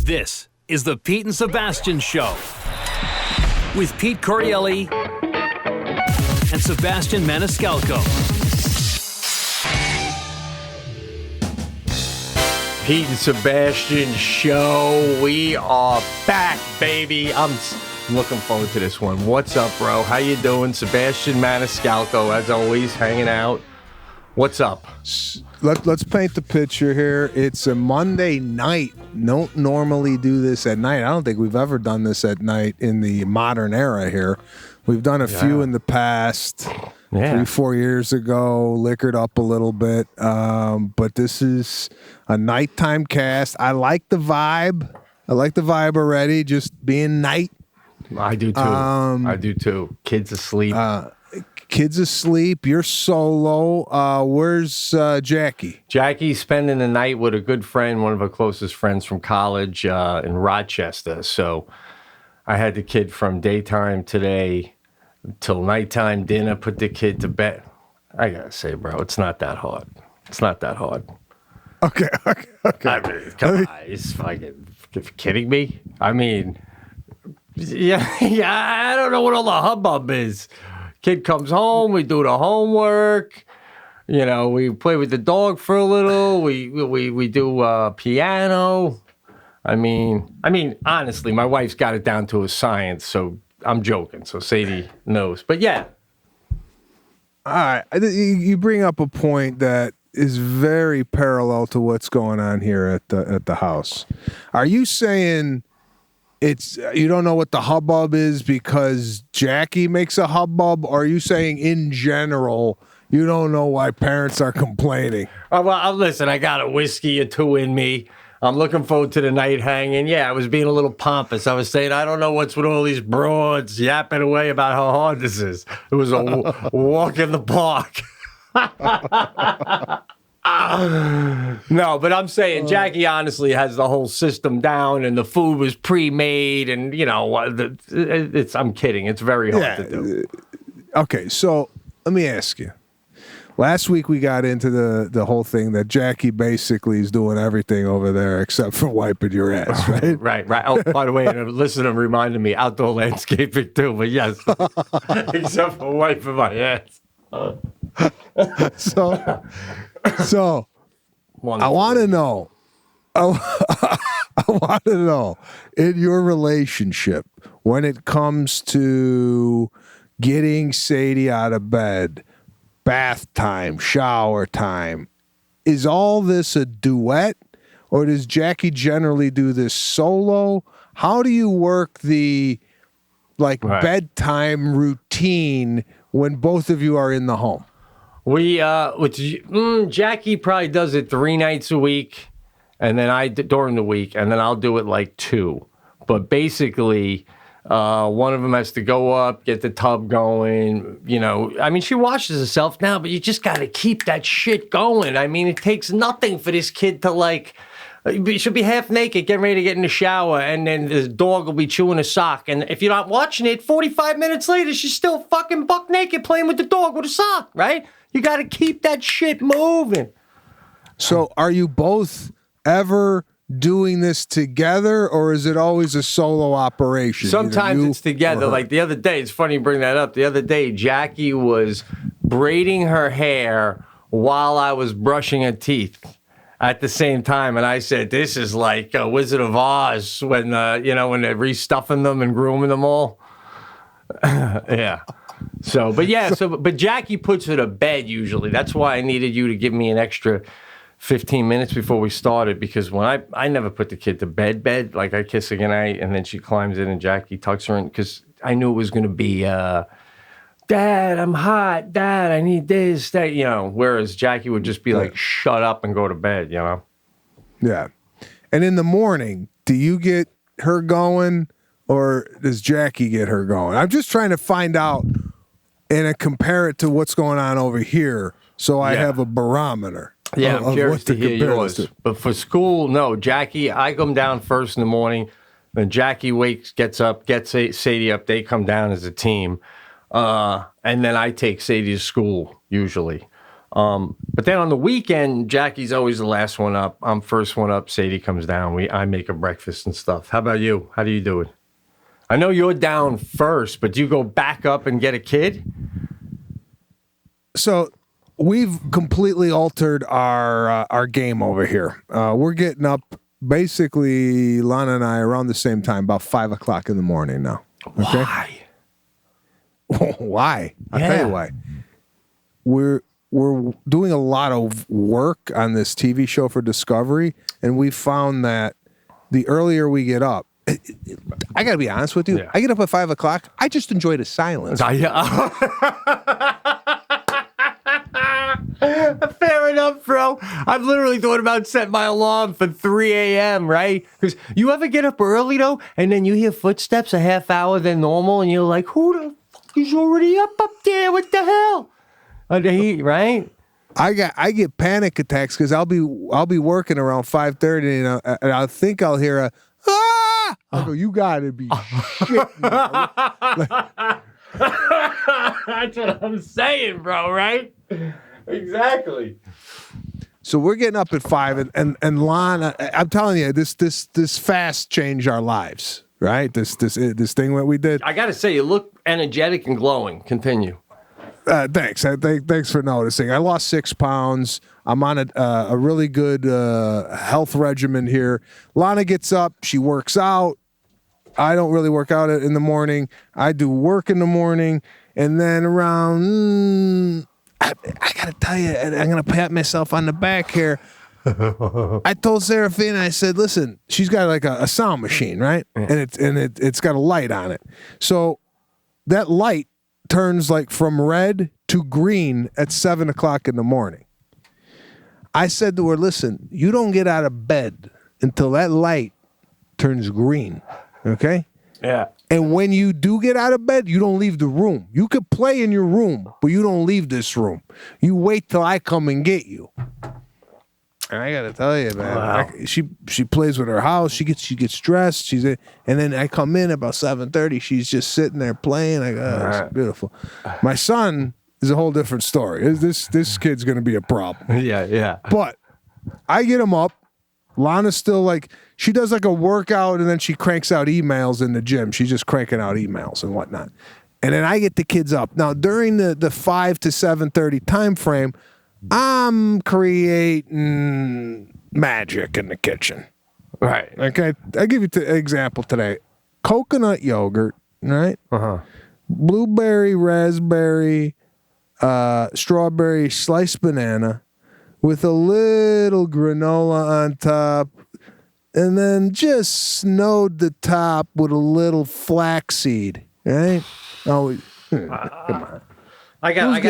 This is the Pete and Sebastian Show with Pete Corielli and Sebastian Maniscalco. Pete and Sebastian Show. We are back, baby. I'm looking forward to this one. What's up, bro? How you doing? Sebastian Maniscalco, as always, hanging out. What's up? Let's paint the picture here. It's a Monday night. Don't normally do this at night. I don't think we've ever done this at night in the modern era here. We've done a few in the past, 3-4 years ago, liquored up a little bit. But this is a nighttime cast. I like the vibe. Already, just being night. I do too. Kids asleep. Kids asleep. You're solo. Where's Jackie? Jackie's spending the night with a good friend, one of her closest friends from college in Rochester. So I had the kid from daytime today till nighttime dinner, put the kid to bed. I gotta say, bro, it's not that hard. Okay. I mean, come on, it's fucking kidding me? I mean, yeah, I don't know what all the hubbub is. Kid comes home, we do the homework, we play with the dog for a little, we do piano. I mean, honestly, my wife's got it down to a science, so I'm joking, so Sadie knows. But yeah. All right, you bring up a point that is very parallel to what's going on here at the house. Are you saying you don't know what the hubbub is because Jackie makes a hubbub, or are you saying in general you don't know why parents are complaining? Well, listen, I got a whiskey or two in me. I'm looking forward to the night hanging. Yeah, I was being a little pompous. I was saying, I don't know what's with all these broads yapping away about how hard this is. It was a walk in the park. No, but I'm saying Jackie honestly has the whole system down, and the food was pre-made, and I'm kidding. It's very hard to do. Okay, so let me ask you. Last week we got into the whole thing that Jackie basically is doing everything over there except for wiping your ass, right? Right. Oh, by the way, a listener reminded me, outdoor landscaping too, but yes, except for wiping my ass. So I want to know. I want to know, in your relationship, when it comes to getting Sadie out of bed, bath time, shower time, is all this a duet, or does Jackie generally do this solo? How do you work the bedtime routine when both of you are in the home? Jackie probably does it 3 nights a week, and then during the week, and then I'll do it like 2. But basically, one of them has to go up, get the tub going. She washes herself now, but you just got to keep that shit going. I mean, it takes nothing for this kid to she'll be half naked, getting ready to get in the shower, and then the dog will be chewing a sock. And if you're not watching it, 45 minutes later, she's still fucking buck naked playing with the dog with a sock, right? You got to keep that shit moving. So are you both ever doing this together, or is it always a solo operation? Sometimes it's together. Like the other day, it's funny you bring that up. The other day, Jackie was braiding her hair while I was brushing her teeth at the same time. And I said, this is like a Wizard of Oz when they're restuffing them and grooming them all. Yeah. But Jackie puts her to bed usually. That's why I needed you to give me an extra 15 minutes before we started, because when I never put the kid to bed, like I kiss her goodnight, and then she climbs in and Jackie tucks her in, because I knew it was going to be, Dad, I'm hot. Dad, I need this, that, whereas Jackie would just be like, shut up and go to bed, Yeah. And in the morning, do you get her going, or does Jackie get her going? I'm just trying to find out and compare it to what's going on over here, so I have a barometer. Yeah, I'm curious to hear yours. But for school, no, Jackie, I come down first in the morning, then Jackie gets up, gets Sadie up, they come down as a team, and then I take Sadie to school, usually. But then on the weekend, Jackie's always the last one up. I'm first one up. Sadie comes down. I make her breakfast and stuff. How about you? How do you do it? I know you're down first, but do you go back up and get a kid? So we've completely altered our game over here. We're getting up basically, Lana and I around the same time, about 5 o'clock in the morning now. Okay? Why? Why? I'll tell you why. We're doing a lot of work on this TV show for Discovery, and we found that the earlier we get up, I got to be honest with you. Yeah. I get up at 5 o'clock. I just enjoy the silence. Fair enough, bro. I've literally thought about setting my alarm for 3 a.m., right? Because you ever get up early, though, and then you hear footsteps a half hour than normal, and you're like, who the fuck is already up there? What the hell? Right? I get panic attacks because I'll be working around 5:30, and I think I'll hear a ah. I go, you gotta be shitting me. That's what I'm saying, bro. Right? Exactly. So we're getting up at 5, and Lana, I'm telling you, this fast changed our lives. Right? This thing that we did. I gotta say, you look energetic and glowing. Continue. Thanks. Thanks for noticing. I lost 6 pounds. I'm on a really good health regimen here. Lana gets up. She works out. I don't really work out in the morning. I do work in the morning. And then around, I got to tell you, and I'm going to pat myself on the back here. I told Serafina, I said, listen, she's got like a sound machine, right? And it's got a light on it. So that light turns like from red to green at 7 o'clock in the morning. I said to her, listen, you don't get out of bed until that light turns green. Okay? Yeah. And when you do get out of bed, you don't leave the room. You could play in your room, but you don't leave this room. You wait till I come and get you. And I gotta tell you, man, wow. She plays with her house. She gets dressed. And then I come in about 7:30. She's just sitting there playing. I go, it's beautiful. My son is a whole different story. This kid's gonna be a problem. Yeah. But I get him up. Lana's still like, she does like a workout and then she cranks out emails in the gym. She's just cranking out emails and whatnot. And then I get the kids up. Now during the 5 to 7:30 time frame, I'm creating magic in the kitchen. Right. Okay. I'll give you an example today. Coconut yogurt, right? Uh-huh. Blueberry, raspberry, strawberry, sliced banana with a little granola on top, and then just snowed the top with a little flaxseed, right? Oh, come on. I got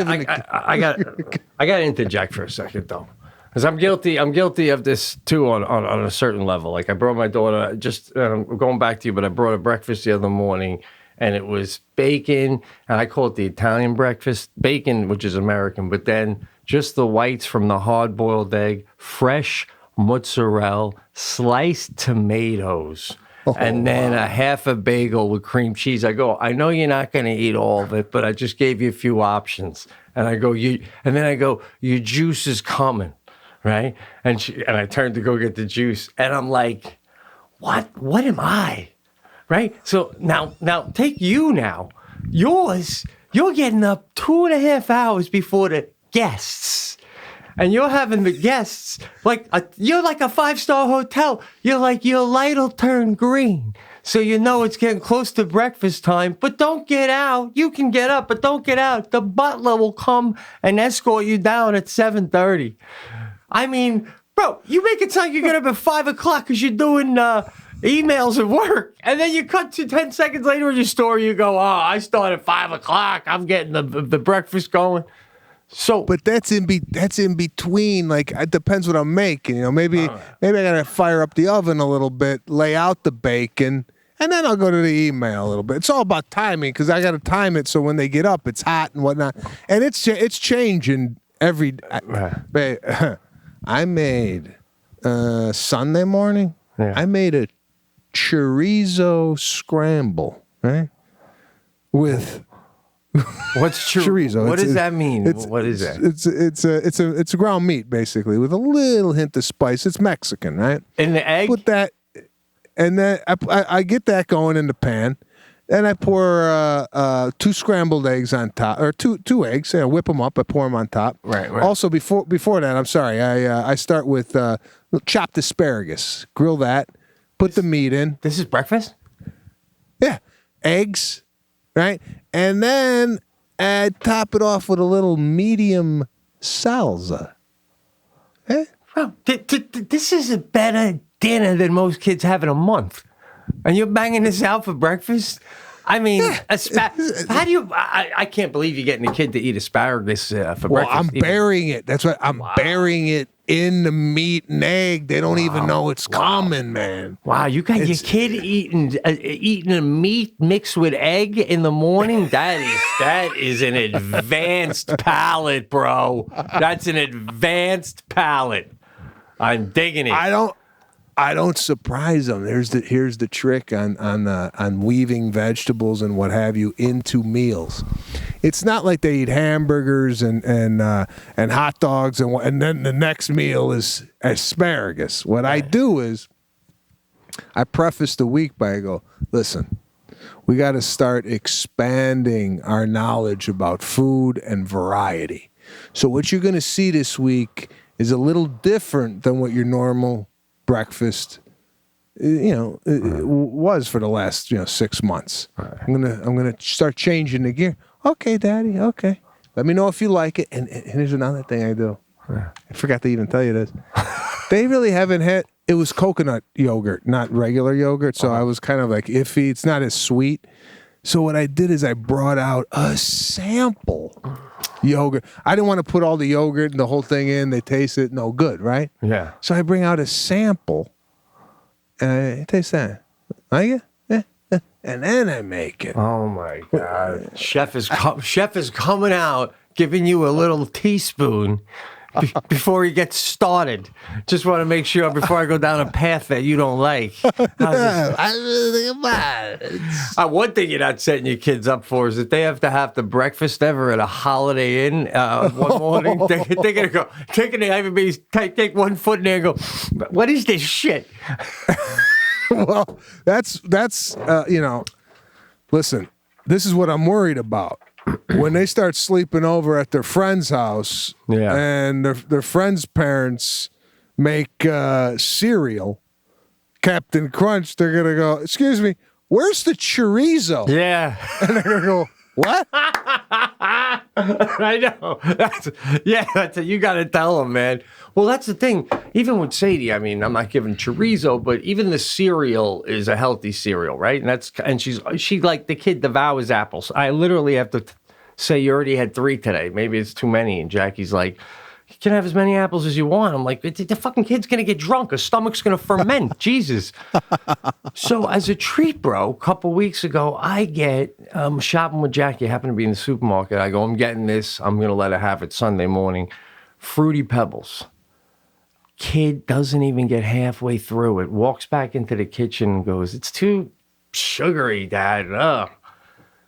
to interject for a second though, because I'm guilty of this too on a certain level. Like I brought my daughter, I'm going back to you, but I brought her breakfast the other morning, and it was bacon, and I call it the Italian breakfast, bacon, which is American, but then just the whites from the hard-boiled egg, fresh mozzarella, sliced tomatoes. And then a half a bagel with cream cheese. I go, I know you're not going to eat all of it, but I just gave you a few options. And I go, your juice is coming, right? And I turned to go get the juice, and I'm like, what am I? Right? So now take you now. You're getting up 2.5 hours before the guests. And you're having the guests, you're like a 5-star hotel. You're like, your light will turn green. So you know it's getting close to breakfast time, but don't get out. You can get up, but don't get out. The butler will come and escort you down at 7:30. I mean, bro, you make it sound like you get up at 5 o'clock because you're doing emails at work. And then you cut to 10 seconds later in your story, you go, I start at 5 o'clock. I'm getting the breakfast going. So, but that's in between. Like, it depends what I'm making. You know, maybe I gotta fire up the oven a little bit, lay out the bacon, and then I'll go to the email a little bit. It's all about timing because I gotta time it so when they get up, it's hot and whatnot. And it's changing every. I made Sunday morning. Yeah. I made a chorizo scramble, right, with What's chorizo? What does that mean? What is that? It's a ground meat basically with a little hint of spice. It's Mexican, right? In the egg? Put that, and then I get that going in the pan. Then I pour 2 scrambled eggs on top, or two eggs. I whip them up. I pour them on top. Right. Also, before that, I'm sorry. I start with chopped asparagus. Grill that. Put the meat in. This is breakfast? Yeah, eggs, right, and then I top it off with a little medium salsa. Eh? Bro, this is a better dinner than most kids have in a month. And you're banging this out for breakfast? I mean, how do you? I can't believe you're getting a kid to eat asparagus for breakfast. Well, I'm burying it. That's right. I'm burying it in the meat and egg. They don't even know it's coming, man. Wow, you got your kid eating a meat mixed with egg in the morning? That is an advanced palate, bro. That's an advanced palate. I'm digging it. I don't surprise them. Here's the trick on weaving vegetables and what have you into meals. It's not like they eat hamburgers and hot dogs and then the next meal is asparagus. What I do is I preface the week by I go, listen, we got to start expanding our knowledge about food and variety. So what you're going to see this week is a little different than what your normal breakfast, was for the last 6 months. Right. I'm gonna start changing the gear. Okay, Daddy. Okay, let me know if you like it. And here's another thing I do. I forgot to even tell you this. They really haven't had. It was coconut yogurt, not regular yogurt. So I was kind of like iffy. It's not as sweet. So what I did is I brought out a sample yogurt. I didn't want to put all the yogurt and the whole thing in. They taste it no good, right? Yeah. So I bring out a sample and I taste that. Like it? Yeah. And then I make it. Oh my God. Chef is coming out, giving you a little teaspoon before he gets started. Just want to make sure before I go down a path that you don't like. One thing you're not setting your kids up for is that they have to have the breakfast ever at a Holiday Inn one morning. They're going to go, take one foot in there and go, what is this shit? Well, that's listen, this is what I'm worried about. When they start sleeping over at their friend's house and their friend's parents make cereal, Captain Crunch, they're going to go, excuse me, where's the chorizo? Yeah. And they're going to go, what? I know. You got to tell them, man. Well, that's the thing. Even with Sadie, I mean, I'm not giving chorizo, but even the cereal is a healthy cereal, right? And she like the kid devours apples. I literally have to say you already had 3 today. Maybe it's too many. And Jackie's like, you can have as many apples as you want. I'm like, the fucking kid's going to get drunk. Her stomach's going to ferment. Jesus. So as a treat, bro, a couple weeks ago, I get shopping with Jackie. I happen to be in the supermarket. I go, I'm getting this. I'm going to let her have it Sunday morning. Fruity Pebbles. Kid doesn't even get halfway through it. Walks back into the kitchen and goes, it's too sugary, Dad. Ugh.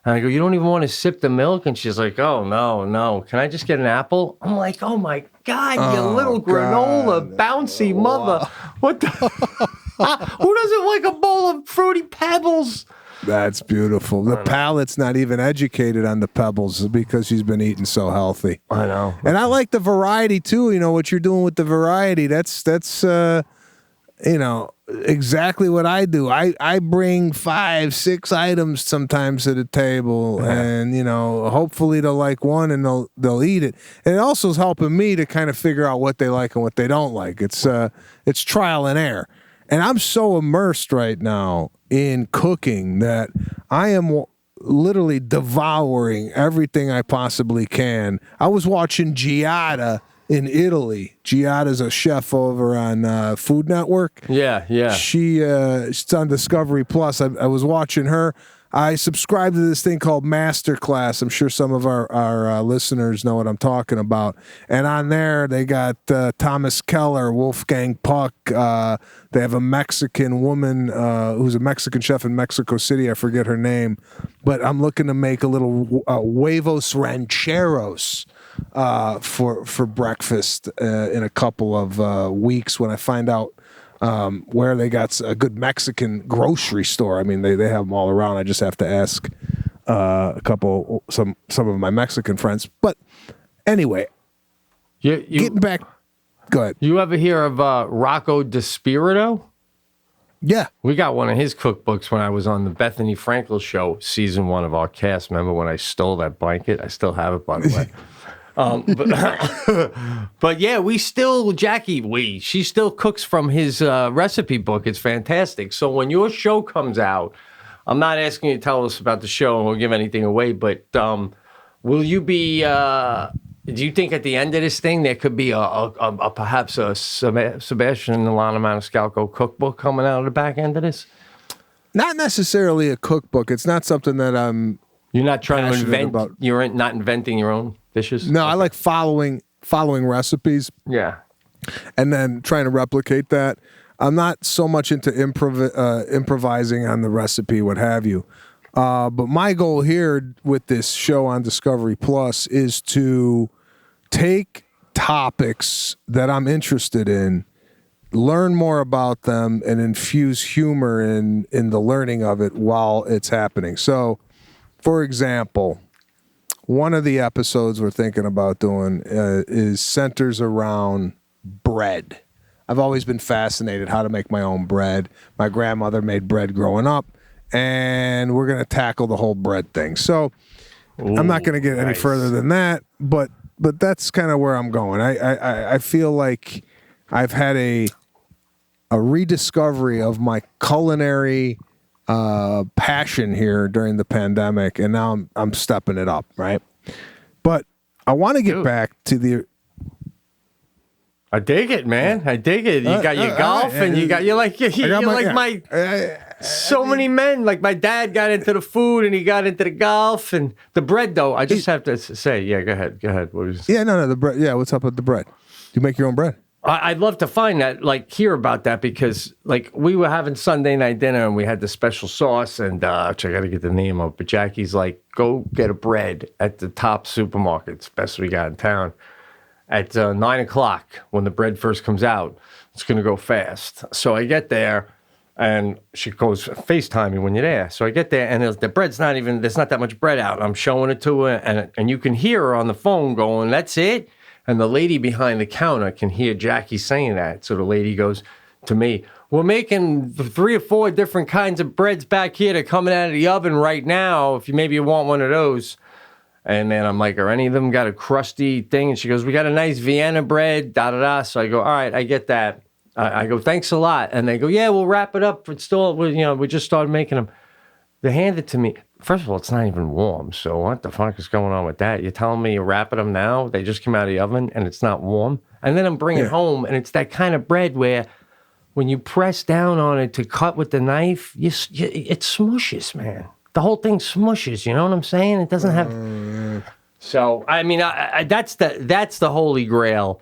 And I go, you don't even want to sip the milk? And she's like, oh, no. Can I just get an apple? I'm like, oh, my God, you little granola, bouncy mother. What the? Who doesn't like a bowl of Fruity Pebbles? That's beautiful. The palate's not even educated on the Pebbles because she's been eating so healthy. I know. And I like the variety, too. You know, what you're doing with the variety, that's exactly what I do. I bring 5, 6 items sometimes to the table, and hopefully they'll like one and they'll eat it. And it also is helping me to kind of figure out what they like and what they don't like. It's trial and error. And I'm so immersed right now in cooking that I am literally devouring everything I possibly can. I was watching Giada in Italy. Giada's a chef over on Food Network. Yeah. She's on Discovery Plus. I was watching her. I subscribe to this thing called Masterclass. I'm sure some of our listeners know what I'm talking about. And on there, they got Thomas Keller, Wolfgang Puck. They have a Mexican woman who's a Mexican chef in Mexico City. I forget her name. But I'm looking to make a little huevos rancheros for breakfast in a couple of weeks when I find out where they got a good Mexican grocery store. I mean, they have them all around. I just have to ask some of my Mexican friends. But anyway, getting back. Go ahead. You ever hear of Rocco DiSpirito? Yeah. We got one of his cookbooks when I was on the Bethany Frankel show, season 1 of our cast. Remember when I stole that blanket? I still have it, by the way. But yeah, she still cooks from his recipe book. It's fantastic. So when your show comes out, I'm not asking you to tell us about the show and we'll give anything away, but will you be, do you think at the end of this thing there could be perhaps a Sebastian and Alana Maniscalco cookbook coming out of the back end of this? Not necessarily a cookbook. It's not something that I'm You're not trying to invent, about. You're not inventing your own dishes? No, okay. I like following recipes. Yeah. And then trying to replicate that. I'm not so much into improvising on the recipe, what have you. But my goal here with this show on Discovery Plus is to take topics that I'm interested in, learn more about them, and infuse humor in the learning of it while it's happening. So, for example, one of the episodes we're thinking about doing is centers around bread. I've always been fascinated how to make my own bread. My grandmother made bread growing up, and we're going to tackle the whole bread thing. So I'm not going to get any further than that, but that's kind of where I'm going. I feel like I've had a rediscovery of my culinary passion here during the pandemic, and now I'm stepping it up, right? But I want to get back to the. I dig it, man. I dig it. You got your golf, and you're like so many men. Like my dad got into the food, and he got into the golf, and the bread. Though I just have to say, yeah, go ahead. What was? Yeah, no, the bread. Yeah, what's up with the bread? You make your own bread? I'd love to find that, hear about that, because we were having Sunday night dinner and we had the special sauce, and which I got to get the name of, but Jackie's like, go get a bread at the top supermarkets, best we got in town, at 9 o'clock when the bread first comes out. It's going to go fast. So I get there, and she goes, FaceTime me when you're there. So I get there, and the bread's there's not that much bread out. I'm showing it to her, and you can hear her on the phone going, that's it? And the lady behind the counter can hear Jackie saying that. So the lady goes to me, we're making 3 or 4 different kinds of breads back here. They're coming out of the oven right now. If you want one of those. And then I'm like, are any of them got a crusty thing? And she goes, we got a nice Vienna bread, da-da-da. So I go, all right, I get that. I go, thanks a lot. And they go, yeah, we'll wrap it up. It's still, we just started making them. They hand it to me. First of all, it's not even warm. So what the fuck is going on with that? You're telling me you're wrapping them now? They just came out of the oven and it's not warm? And then I'm bringing it home, and it's that kind of bread where when you press down on it to cut with the knife, it smushes, man. The whole thing smushes. You know what I'm saying? It doesn't have... So, I mean, that's the holy grail,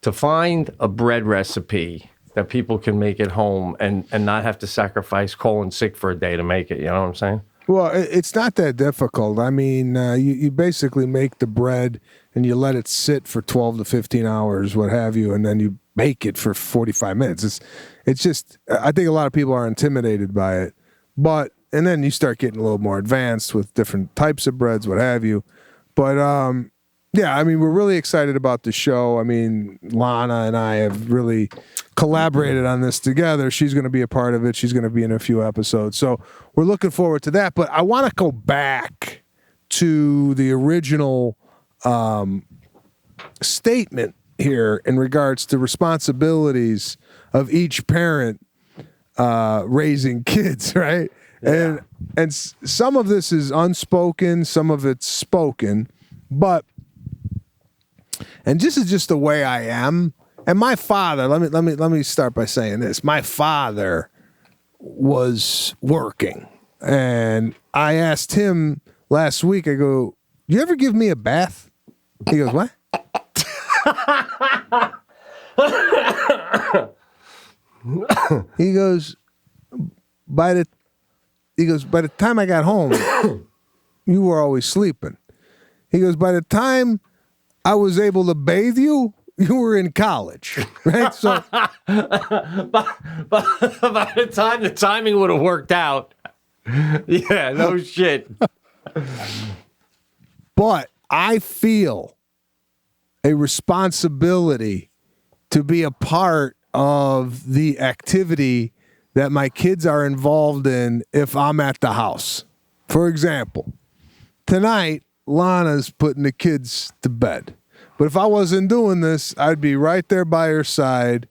to find a bread recipe that people can make at home and not have to sacrifice calling sick for a day to make it. You know what I'm saying? Well, it's not that difficult. I mean, you basically make the bread and you let it sit for 12 to 15 hours, what have you, and then you bake it for 45 minutes. It's just, I think a lot of people are intimidated by it. And then you start getting a little more advanced with different types of breads, what have you. But, yeah, I mean, we're really excited about the show. I mean, Lana and I have really collaborated on this together. She's going to be a part of it. She's going to be in a few episodes. So we're looking forward to that. But I want to go back to the original statement here in regards to responsibilities of each parent raising kids, right? Yeah. And some of this is unspoken, some of it's spoken, but... And this is just the way I am. And my father, let me start by saying this. My father was working. And I asked him last week, I go, you ever give me a bath? He goes, what? He goes, by the time I got home, you were always sleeping. He goes, by the time I was able to bathe you, you were in college, right? So by the time the timing would have worked out, yeah, no shit. But I feel a responsibility to be a part of the activity that my kids are involved in if I'm at the house. For example, tonight, Lana's putting the kids to bed. But if I wasn't doing this, I'd be right there by her side,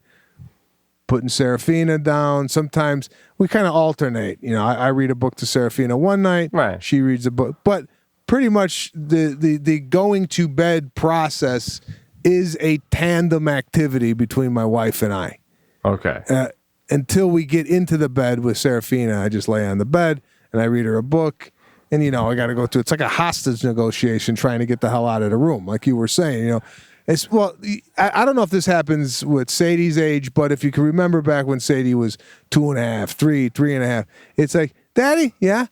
putting Serafina down. Sometimes we kind of alternate. You know, I read a book to Serafina one night. Right. She reads a book. But pretty much the going to bed process is a tandem activity between my wife and I. Okay. Until we get into the bed with Serafina, I just lay on the bed and I read her a book. And, you know, I got to go through, it's like a hostage negotiation trying to get the hell out of the room, like you were saying, you know. I don't know if this happens with Sadie's age, but if you can remember back when Sadie was 2.5, 3.5, it's like, Daddy, yeah?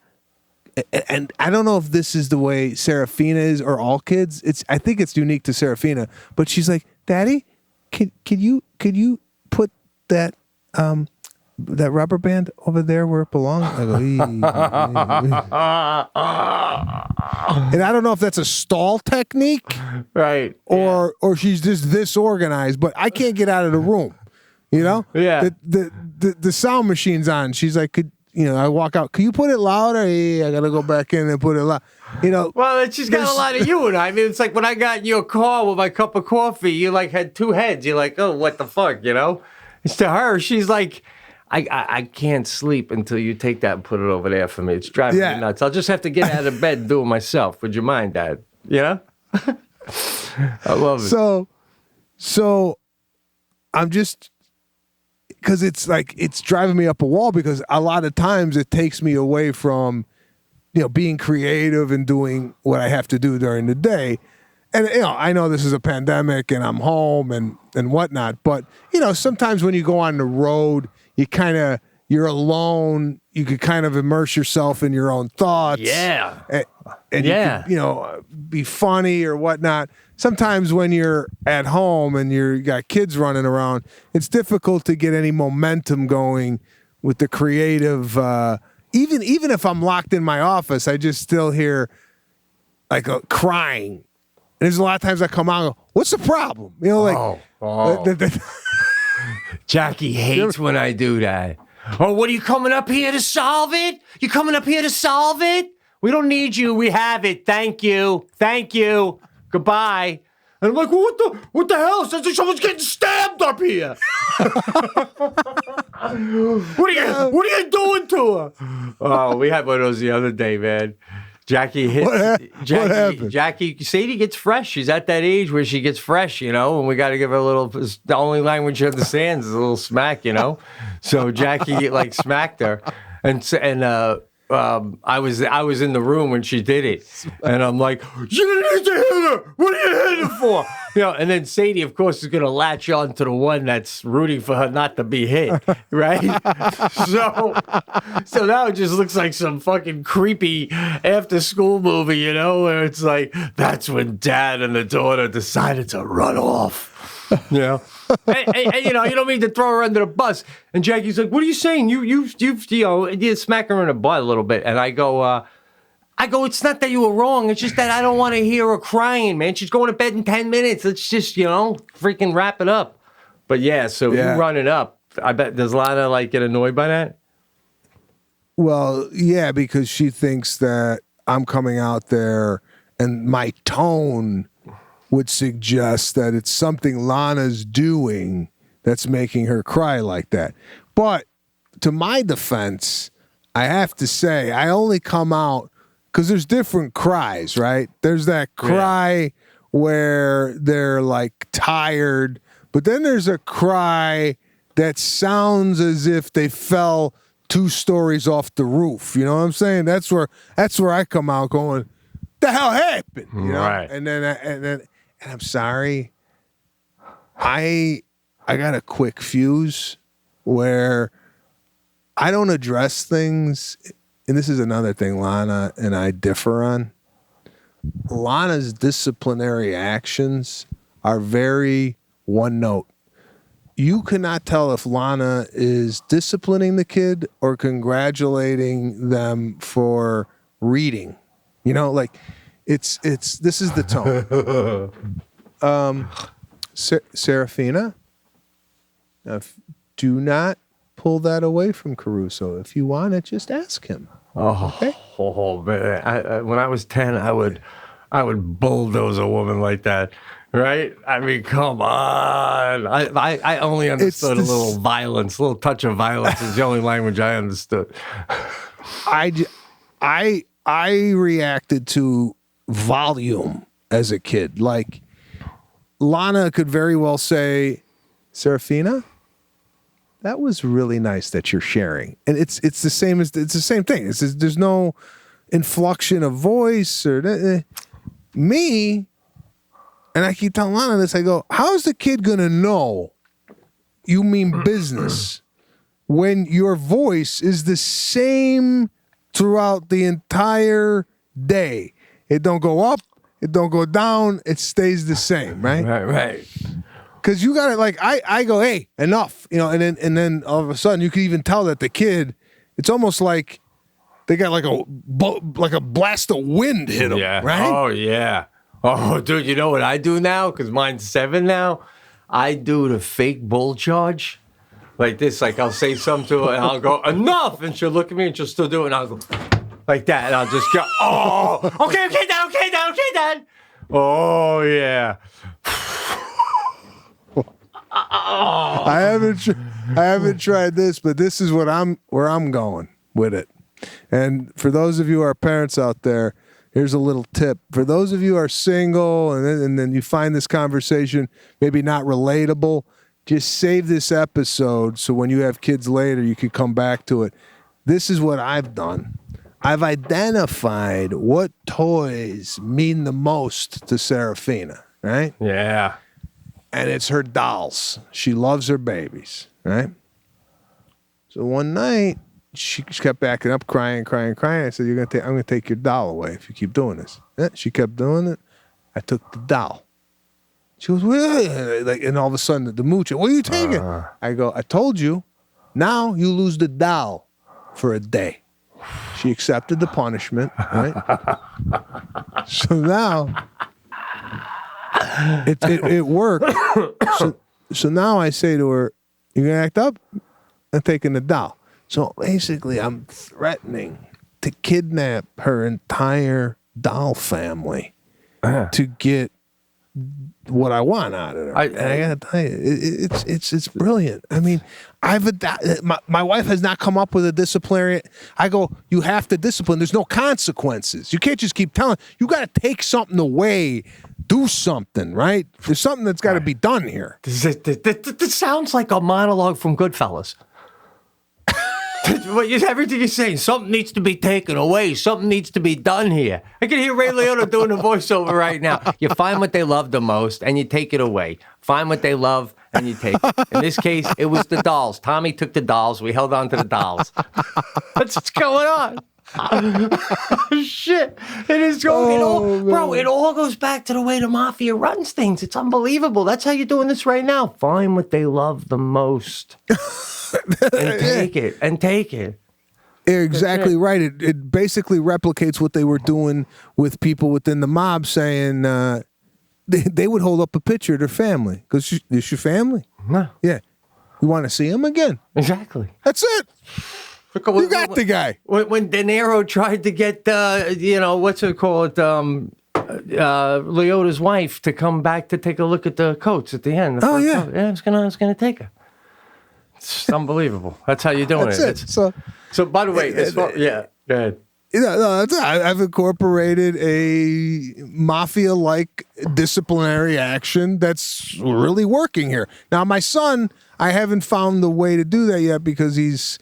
And I don't know if this is the way Serafina is or all kids. I think it's unique to Serafina, but she's like, Daddy, could you put that rubber band over there where it belongs? I go, and I don't know if that's a stall technique, right? Or she's just this organized, but I can't get out of the room. You know? Yeah. The sound machine's on. She's like, I walk out. Can you put it louder? Yeah, I gotta go back in and put it loud. You know. Well, she's got a lot of you and I mean, it's like when I got in your car with my cup of coffee, you like had two heads. You're like, oh, what the fuck, you know? It's to her, she's like, I can't sleep until you take that and put it over there for me. It's driving me nuts. I'll just have to get out of bed and do it myself. Would you mind, Dad? You know? I love it. So I'm just, because it's like, it's driving me up a wall because a lot of times it takes me away from, you know, being creative and doing what I have to do during the day. And, you know, I know this is a pandemic and I'm home and whatnot, but, you know, sometimes when you go on the road, you're alone. You could kind of immerse yourself in your own thoughts. Yeah. And you could, you know, be funny or whatnot. Sometimes when you're at home and you got kids running around, it's difficult to get any momentum going with the creative. Even if I'm locked in my office, I just still hear like a crying. And there's a lot of times I come out and go, what's the problem? You know, like, Jackie hates when I do that. Oh, what are you coming up here to solve it? You coming up here to solve it? We don't need you. We have it. Thank you. Thank you. Goodbye. And I'm like, well, what the hell? Sounds like someone's getting stabbed up here. What are you doing to her? Oh, we had one of those the other day, man. Jackie hits. What happened? Jackie, Sadie gets fresh. She's at that age where she gets fresh, you know, and we got to give her a little. The only language she understands is a little smack, you know. So Jackie like smacked her, and I was in the room when she did it, and I'm like, you didn't need to hit her. What are you hitting her for? You know, and then Sadie, of course, is gonna latch on to the one that's rooting for her not to be hit, right? So now it just looks like some fucking creepy after-school movie, you know, where it's like that's when Dad and the daughter decided to run off, you know. and, you know, you don't mean to throw her under the bus. And Jackie's like, "What are you saying? You smack her in the butt a little bit." And I go, "It's not that you were wrong. It's just that I don't want to hear her crying, man. She's going to bed in 10 minutes. Let's just, you know, freaking wrap it up." But yeah, so you run it up. I bet does Lana like get annoyed by that? Well, yeah, because she thinks that I'm coming out there and my tone would suggest that it's something Lana's doing that's making her cry like that. But to my defense, I have to say, I only come out because there's different cries, right? There's that cry where they're like tired, but then there's a cry that sounds as if they fell 2 stories off the roof. You know what I'm saying? That's where I come out going, the hell happened? You know? Right. And I'm sorry. I got a quick fuse where I don't address things, and this is another thing Lana and I differ on. Lana's disciplinary actions are very one note. You cannot tell if Lana is disciplining the kid or congratulating them for reading. You know, like it's this is the tone. Serafina, do not pull that away from Caruso. If you want it, just ask him. Okay? Oh man! When I was 10, I would bulldoze a woman like that, right? I mean, come on! I only understood a little violence, a little touch of violence is the only language I understood. I reacted to volume as a kid. Like Lana could very well say, Serafina, that was really nice that you're sharing. And it's the same thing. There's no inflection of voice or me. And I keep telling Lana this. I go, how's the kid going to know you mean business when your voice is the same throughout the entire day? It don't go up. It don't go down. It stays the same, right? Right. Because you got to, like, I go, hey, enough, you know, and then all of a sudden you can even tell that the kid, it's almost like they got like a blast of wind hit them, right? Oh, yeah. Oh, dude, you know what I do now? Because mine's 7 now. I do the fake bull charge. Like this, like I'll say something to her and I'll go, enough! And she'll look at me and she'll still do it and I'll go, like that. And I'll just go, oh, okay, Dad. Oh, yeah. I haven't tried this, but this is where I'm going with it. And for those of you who are parents out there, here's a little tip. For those of you who are single and then you find this conversation maybe not relatable, just save this episode so when you have kids later, you can come back to it. This is what I've done. I've identified what toys mean the most to Serafina, right? Yeah. And it's her dolls. She loves her babies, right? So one night, she kept backing up, crying. I said, I'm going to take your doll away if you keep doing this. She kept doing it. I took the doll. She goes, like, and all of a sudden, the mooch, what are you taking? I go, I told you. Now you lose the doll for a day. She accepted the punishment, right? So now... It worked. So now I say to her, "You're gonna act up?" I'm taking the doll. So basically, I'm threatening to kidnap her entire doll family to get what I want out of her. And I gotta tell you, it's brilliant. I mean, my wife has not come up with a disciplinary. I go, you have to discipline. There's no consequences. You can't just keep telling. You got to take something away. Do something, right? There's something that's got to be done here. This sounds like a monologue from Goodfellas. Everything you're saying, something needs to be taken away. Something needs to be done here. I can hear Ray Liotta doing a voiceover right now. You find what they love the most, and you take it away. Find what they love, and you take it. In this case, it was the dolls. Tommy took the dolls. We held on to the dolls. That's what's going on. Shit. It is going, bro, it all goes back to the way the mafia runs things. It's unbelievable. That's how you're doing this right now. Find what they love the most. And take it. You're exactly right. It basically replicates what they were doing with people within the mob, saying they would hold up a picture of their family. Because it's your family. No. Yeah. You want to see them again? Exactly. That's it. You got the guy. When De Niro tried to get, what's it called, Liotta's wife to come back to take a look at the coats at the end. Yeah. Yeah, it's gonna take her. It's unbelievable. That's how you're doing it. So by the way, go ahead. I've incorporated a mafia-like disciplinary action that's really working here. Now, my son, I haven't found the way to do that yet because he's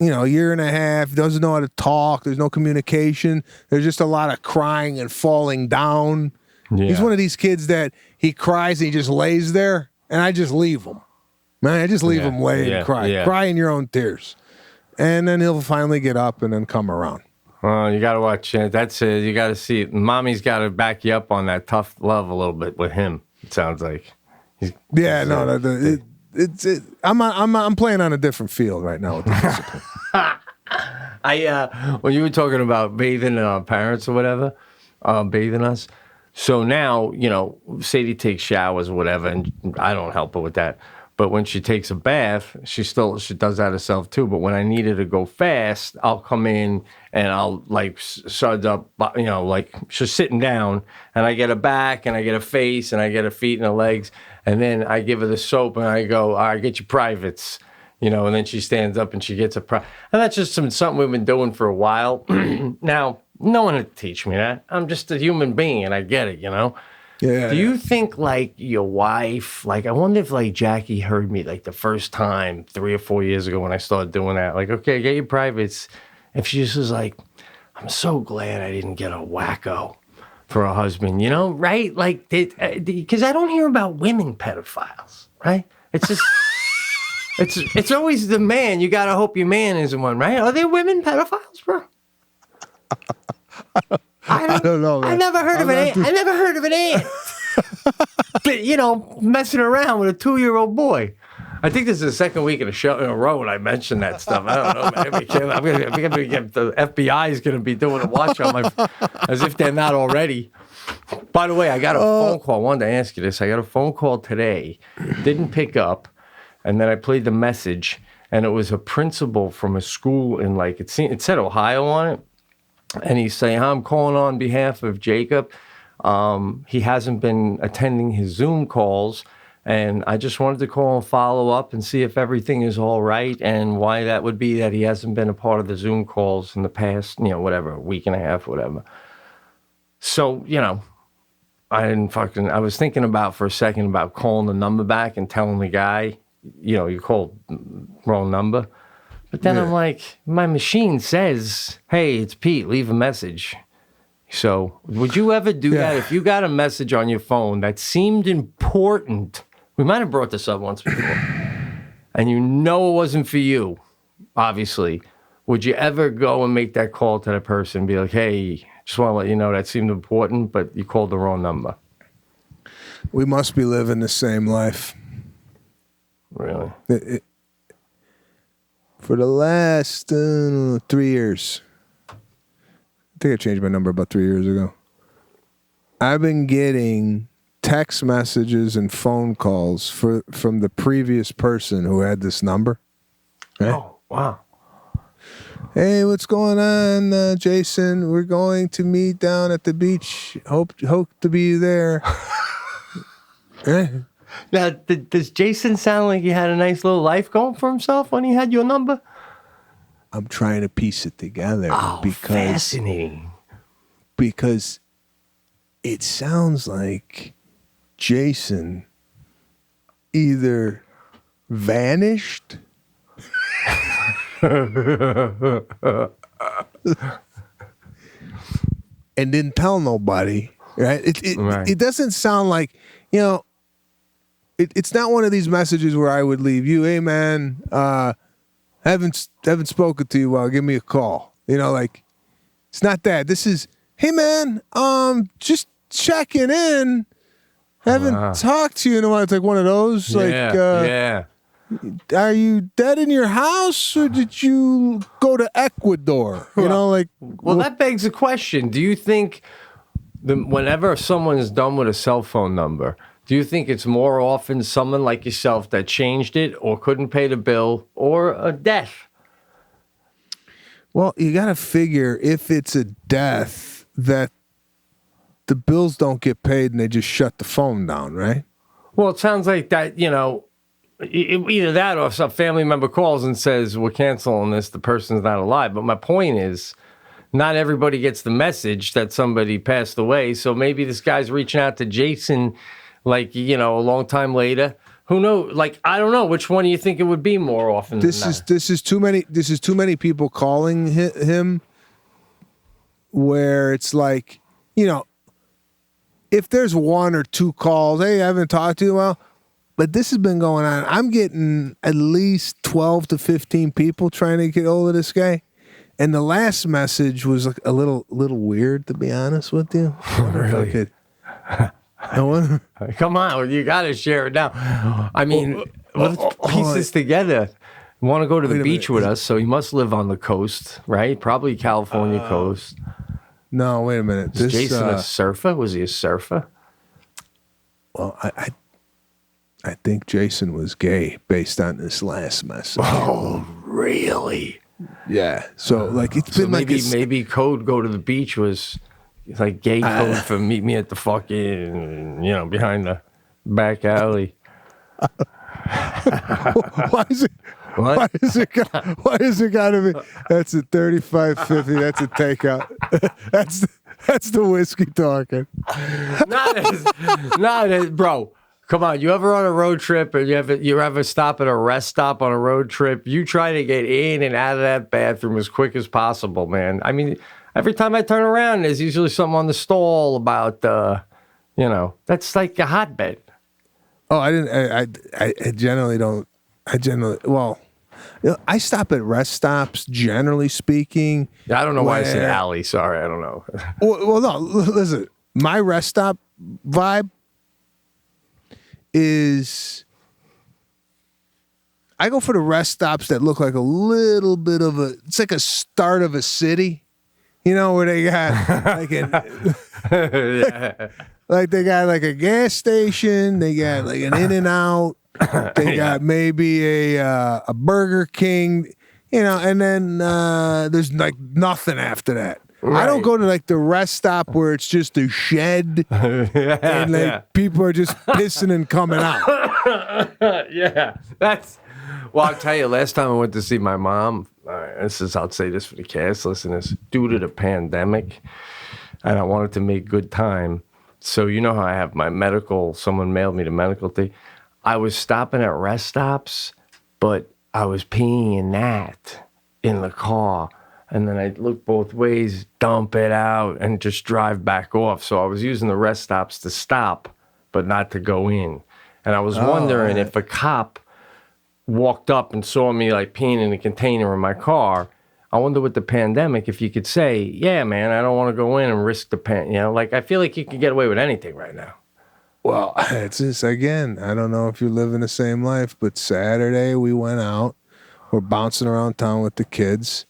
a year and a half, doesn't know how to talk. There's no communication. There's just a lot of crying and falling down. Yeah. He's one of these kids that he cries and he just lays there, and I just leave him. Man, I just leave him lay and cry. Yeah. Cry in your own tears. And then he'll finally get up and then come around. Well, you got to watch it. That's it. You got to see it. Mommy's got to back you up on that tough love a little bit with him. It sounds like. I'm playing on a different field right now with the discipline. When you were talking about bathing parents or whatever, bathing us. So now, Sadie takes showers or whatever, and I don't help her with that. But when she takes a bath, she does that herself too. But when I need her to go fast, I'll come in and I'll suds up, she's sitting down, and I get her back and I get her face and I get her feet and her legs, and then I give her the soap and I go, all right, get your privates, and then she stands up and she gets and that's just something we've been doing for a while. Now, no one would teach me that. I'm just a human being and I get it, Yeah. Do you think your wife, I wonder if Jackie heard me the first time 3 or 4 years ago when I started doing that, okay, get your privates. If she just was like, I'm so glad I didn't get a wacko for a husband, right? Because I don't hear about women pedophiles, right? It's just, it's always the man. You got to hope your man isn't one, right? Are there women pedophiles, bro? I don't know, man. I never heard of an ant. Messing around with a 2-year-old boy. I think this is the second week in a row when I mentioned that stuff. I don't know, man. The FBI is going to be doing a watch on my, as if they're not already. By the way, I got a phone call. I wanted to ask you this. I got a phone call today. Didn't pick up, and then I played the message, and it was a principal from a school in it said Ohio on it. And he's saying, I'm calling on behalf of Jacob. He hasn't been attending his Zoom calls, and I just wanted to call and follow up and see if everything is all right and why that would be that he hasn't been a part of the Zoom calls in the past, a week and a half, whatever. So, I was thinking about for a second about calling the number back and telling the guy, you called wrong number. But then I'm like, my machine says, hey, it's Pete, leave a message. So would you ever do that if you got a message on your phone that seemed important? We might have brought this up once before. And it wasn't for you, obviously. Would you ever go and make that call to that person and be like, hey, just want to let you know that seemed important, but you called the wrong number? We must be living the same life. Really? For the last 3 years, I think I changed my number about 3 years ago. I've been getting text messages and phone calls from the previous person who had this number. Right? Oh, wow. Hey, what's going on, Jason? We're going to meet down at the beach. Hope to be there. Now, does Jason sound like he had a nice little life going for himself when he had your number? I'm trying to piece it together. Fascinating. Because it sounds like Jason either vanished and didn't tell nobody, right? It doesn't sound like, it's not one of these messages where I would leave you, hey man, haven't spoken to you while, give me a call. It's not that. This is, hey man, just checking in. Haven't talked to you in a while. It's like one of those, are you dead in your house or did you go to Ecuador? Well, that begs the question. Do you think whenever someone is done with a cell phone number, do you think it's more often someone like yourself that changed it or couldn't pay the bill or a death? Well, you got to figure if it's a death that the bills don't get paid and they just shut the phone down, right? Well, it sounds like that, either that or some family member calls and says, we're canceling this, the person's not alive. But my point is, not everybody gets the message that somebody passed away. So maybe this guy's reaching out to Jason, a long time later, who knows? Like, I don't know. Which one do you think it would be more often? This is too many people calling him. Where it's like, if there's one or two calls, hey, I haven't talked to you in a while, but this has been going on. I'm getting at least 12 to 15 people trying to get hold of this guy. And the last message was like a little weird, to be honest with you. Really? Come on, you got to share it now. I mean, let's piece this together. Want to go to the beach with us, so he must live on the coast, right? Probably California coast. No, wait a minute. Is Jason a surfer? Was he a surfer? Well, I think Jason was gay based on this last message. Oh, really? Yeah. So like it's been maybe code go to the beach was like gay code for meet me at the fucking behind the back alley. Why is it? What? Why is it gotta be? That's a 35.50. That's a takeout. That's the whiskey talking. Not as, bro. Come on, you ever on a road trip or you ever stop at a rest stop on a road trip? You try to get in and out of that bathroom as quick as possible, man. I mean, every time I turn around, there's usually something on the stall about, that's like a hotbed. Oh, I generally don't. I stop at rest stops, generally speaking. I don't know why I said alley. Sorry, I don't know. Well, no, listen. My rest stop vibe is I go for the rest stops that look like a little bit of it's like a start of a city. Where they got like they got like a gas station, they got like an In-N-Out, they got maybe a Burger King, and then there's like nothing after that. Right. I don't go to like the rest stop where it's just a shed and like people are just pissing and coming out. Yeah, well, I'll tell you, last time I went to see my mom, I'll say this for the cast listeners, due to the pandemic, and I wanted to make good time. So you know how I have my medical, someone mailed me the medical thing. I was stopping at rest stops, but I was peeing in that in the car. And then I'd look both ways, dump it out, and just drive back off. So I was using the rest stops to stop, but not to go in. And I was wondering if a cop walked up and saw me like peeing in a container in my car. I wonder with the pandemic if you could say, yeah, man, I don't want to go in and risk the I feel like you can get away with anything right now. Well, it's just, again, I don't know if you're living the same life, but Saturday we went out. We're bouncing around town with the kids.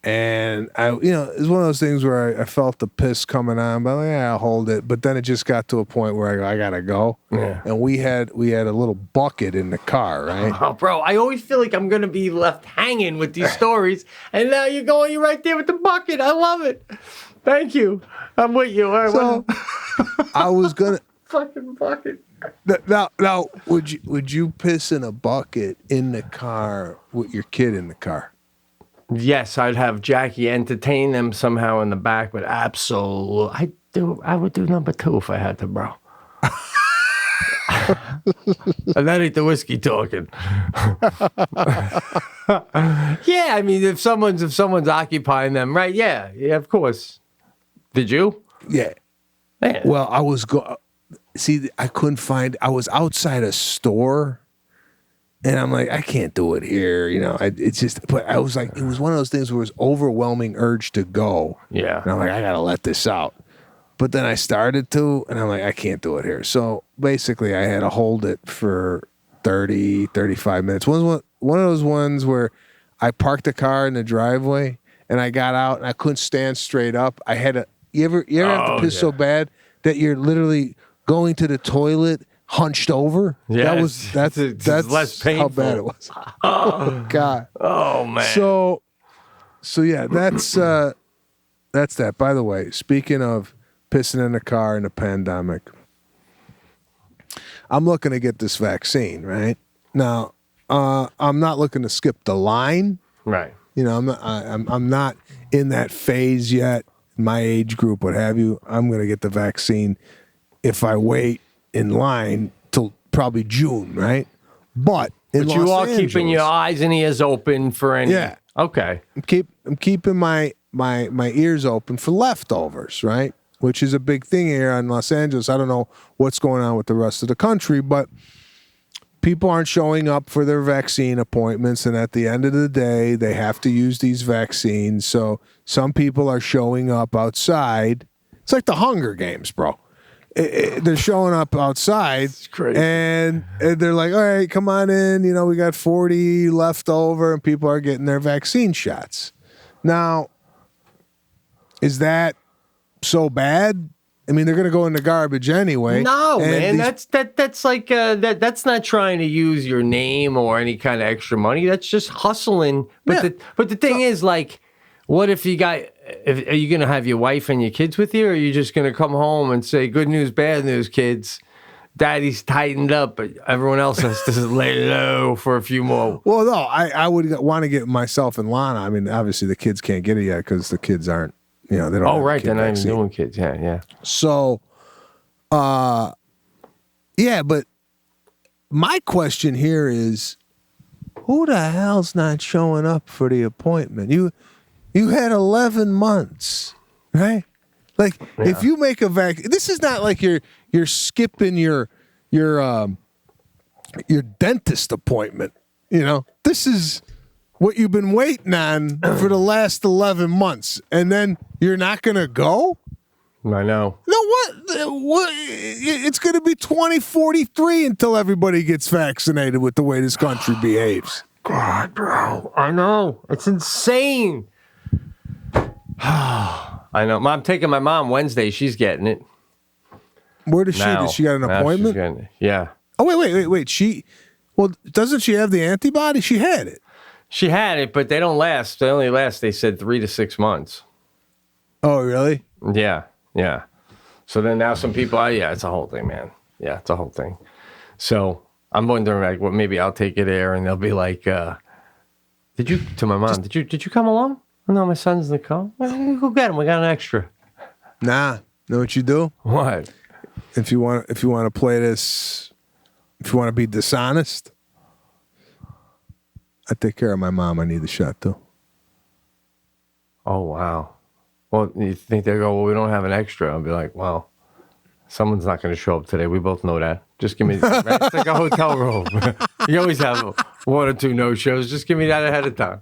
And it's one of those things where I felt the piss coming on, but I'll hold it. But then it just got to a point where I gotta go. Yeah. And we had a little bucket in the car, right? Oh, bro, I always feel like I'm gonna be left hanging with these stories, and now you're right there with the bucket. I love it. Thank you. I'm with you. All right, I was gonna fucking bucket. Now, would you piss in a bucket in the car with your kid in the car? Yes, I'd have Jackie entertain them somehow in the back, but absolutely, I would do number 2 if I had to, bro. And that ain't the whiskey talking. Yeah, I mean, if someone's occupying them, right? Yeah, of course. Did you? Yeah. Man. Well, I was I couldn't find. I was outside a store. And I'm like, I can't do it here, it's just, but I was like, it was one of those things where it was overwhelming urge to go. Yeah. And I'm like, I got to let this out. But then I started to, and I'm like, I can't do it here. So basically I had to hold it for 30, 35 minutes. One of those ones where I parked the car in the driveway and I got out and I couldn't stand straight up. I had to, you ever have to piss so bad that you're literally going to the toilet hunched over. Yeah, that's less painful. How bad it was. Oh God. Oh man. So yeah, that's that. By the way, speaking of pissing in the car in the pandemic, I'm looking to get this vaccine right now. I'm not looking to skip the line. Right. I'm not in that phase yet. My age group, what have you. I'm going to get the vaccine. If I wait in line till probably June, right? But in you Los are keeping Angeles, your eyes and ears open for any. Yeah. Okay. I'm keeping my ears open for leftovers, right? Which is a big thing here in Los Angeles. I don't know what's going on with the rest of the country, but people aren't showing up for their vaccine appointments, and at the end of the day, they have to use these vaccines. So some people are showing up outside. It's like the Hunger Games, bro. They're showing up outside, and they're like, all right, come on in. We got 40 left over, and people are getting their vaccine shots. Now, is that so bad? I mean, they're going to go in the garbage anyway. No, man, that's like that's not trying to use your name or any kind of extra money. That's just hustling. But the thing is, like, what if you got? Are you going to have your wife and your kids with you, or are you just going to come home and say, "Good news, bad news, kids"? Daddy's tightened up, but everyone else has to lay low for a few more. Well, no, I would want to get myself and Lana. I mean, obviously the kids can't get it yet because the kids aren't. They don't. Oh, right, they're not even doing kids. Yeah. So, yeah, but my question here is, who the hell's not showing up for the appointment? You had 11 months, right? Like, if you make a this is not like you're skipping your dentist appointment. This is what you've been waiting on for the last 11 months, and then you're not gonna go. I know. No, what? It's going to be 2043 until everybody gets vaccinated with the way this country behaves. God, bro. I know. It's insane. I know. I'm taking my mom Wednesday. She's getting it. Where does she? Does she got an appointment? She's getting it. Yeah. Oh, wait. Doesn't she have the antibody? She had it. She had it, but they don't last. They only last, they said, 3 to 6 months. Oh, really? Yeah. So then now some people, it's a whole thing, man. Yeah, it's a whole thing. So I'm wondering, like, well, maybe I'll take it there, and they'll be like, to my mom, did you come along? Oh, no, my son's in the car. Well, go get him. We got an extra. Nah. Know what you do? What? If you want to play this, if you want to be dishonest, I take care of my mom. I need the shot too. Oh, wow. Well, you think they go, well, we don't have an extra. I'll be like, well, someone's not going to show up today. We both know that. Just give me, right? It's like a hotel room. You always have 1 or 2 no-shows. Just give me that ahead of time.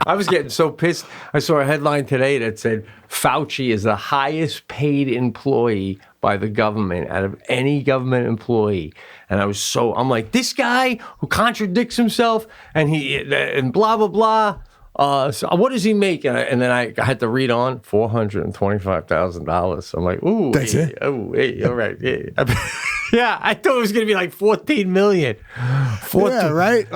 I was getting so pissed. I saw a headline today that said Fauci is the highest paid employee by the government out of any government employee. And I'm like, this guy who contradicts himself and blah, blah, blah. So what does he make? And then I had to read on $425,000. I'm like, ooh, that's it. Oh, hey, all right. Yeah. Yeah, I thought it was going to be like 14 million. Yeah, right.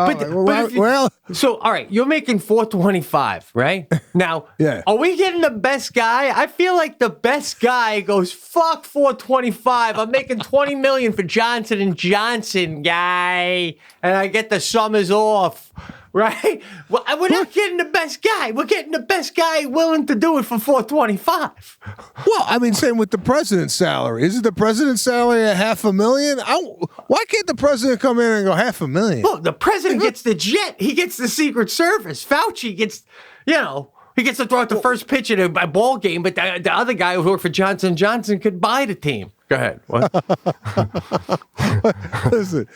So, all right, you're making 425, right? Now, yeah. Are we getting the best guy? I feel like the best guy goes, fuck 425. I'm making 20 million for Johnson & Johnson, guy. And I get the summers off. Right? Well, we're not getting the best guy. We're getting the best guy willing to do it for 425. Well, I mean, same with the president's salary. Isn't the president's salary at $500,000? Why can't the president come in and go $500,000? Well, the president gets the jet. He gets the Secret Service. Fauci gets, he gets to throw out the first pitch at a ball game, but the other guy who worked for Johnson & Johnson could buy the team. Go ahead. What? Listen.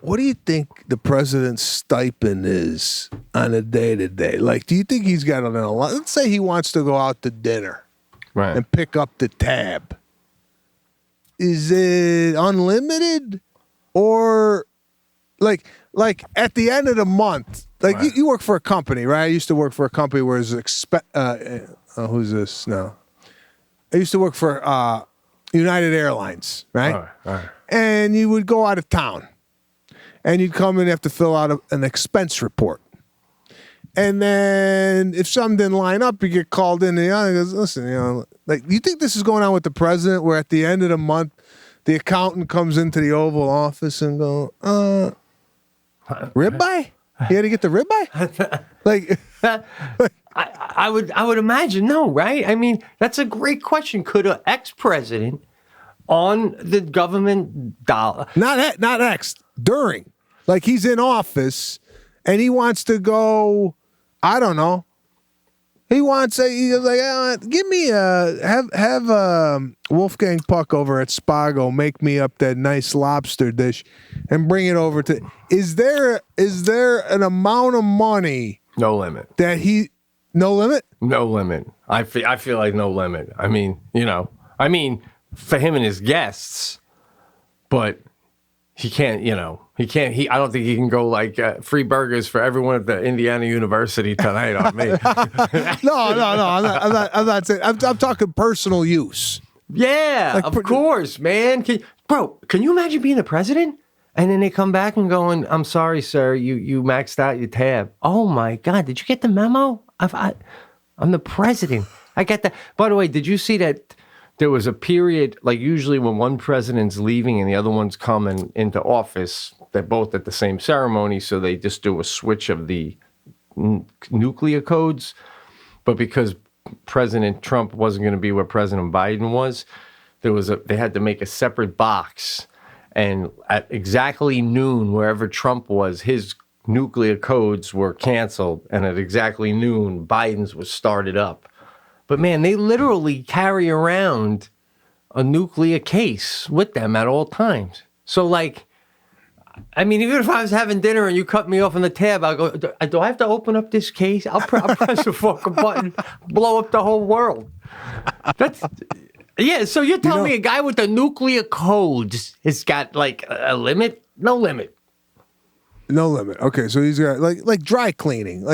What do you think the president's stipend is on a day-to-day? Like, do you think he's got let's say he wants to go out to dinner and pick up the tab. Is it unlimited? Or like at the end of the month, like you work for a company, right? I used to work for a company where it's who's this? No. I used to work for United Airlines, right? All right. And you would go out of town. And you'd come in and have to fill out an expense report. And then if something didn't line up, you get called in and he goes, listen, like, do you think this is going on with the president where at the end of the month, the accountant comes into the Oval Office and go, ribeye? You had to get the ribeye? I would imagine no, right? I mean, that's a great question. Could an ex-president on the government dollar. Not X, during. Like he's in office and he wants to go, I don't know. He's like, give me have Wolfgang Puck over at Spago make me up that nice lobster dish and bring it over to. Is there an amount of money? No limit. No limit? No limit. I feel like no limit. I mean, for him and his guests, but he can't, I don't think he can go like free burgers for everyone at the Indiana University tonight on me. No. I'm not saying. I'm talking personal use. Yeah, like, of course, man. Can you imagine being the president? And then they come back and going, I'm sorry, sir, you maxed out your tab. Oh my God, did you get the memo? I'm the president. I get that. By the way, did you see that there was a period, like usually when one president's leaving and the other one's coming into office, they're both at the same ceremony, so they just do a switch of the nuclear codes. But because President Trump wasn't going to be where President Biden was, they had to make a separate box. And at exactly noon, wherever Trump was, his nuclear codes were canceled. And at exactly noon, Biden's was started up. But man, they literally carry around a nuclear case with them at all times. So like, I mean, even if I was having dinner and you cut me off on the tab, I'll go, do I have to open up this case? I'll press a fucking button, blow up the whole world. Yeah, so you're telling me a guy with the nuclear codes has got like a limit? No limit. No limit. Okay, so he's got like dry cleaning,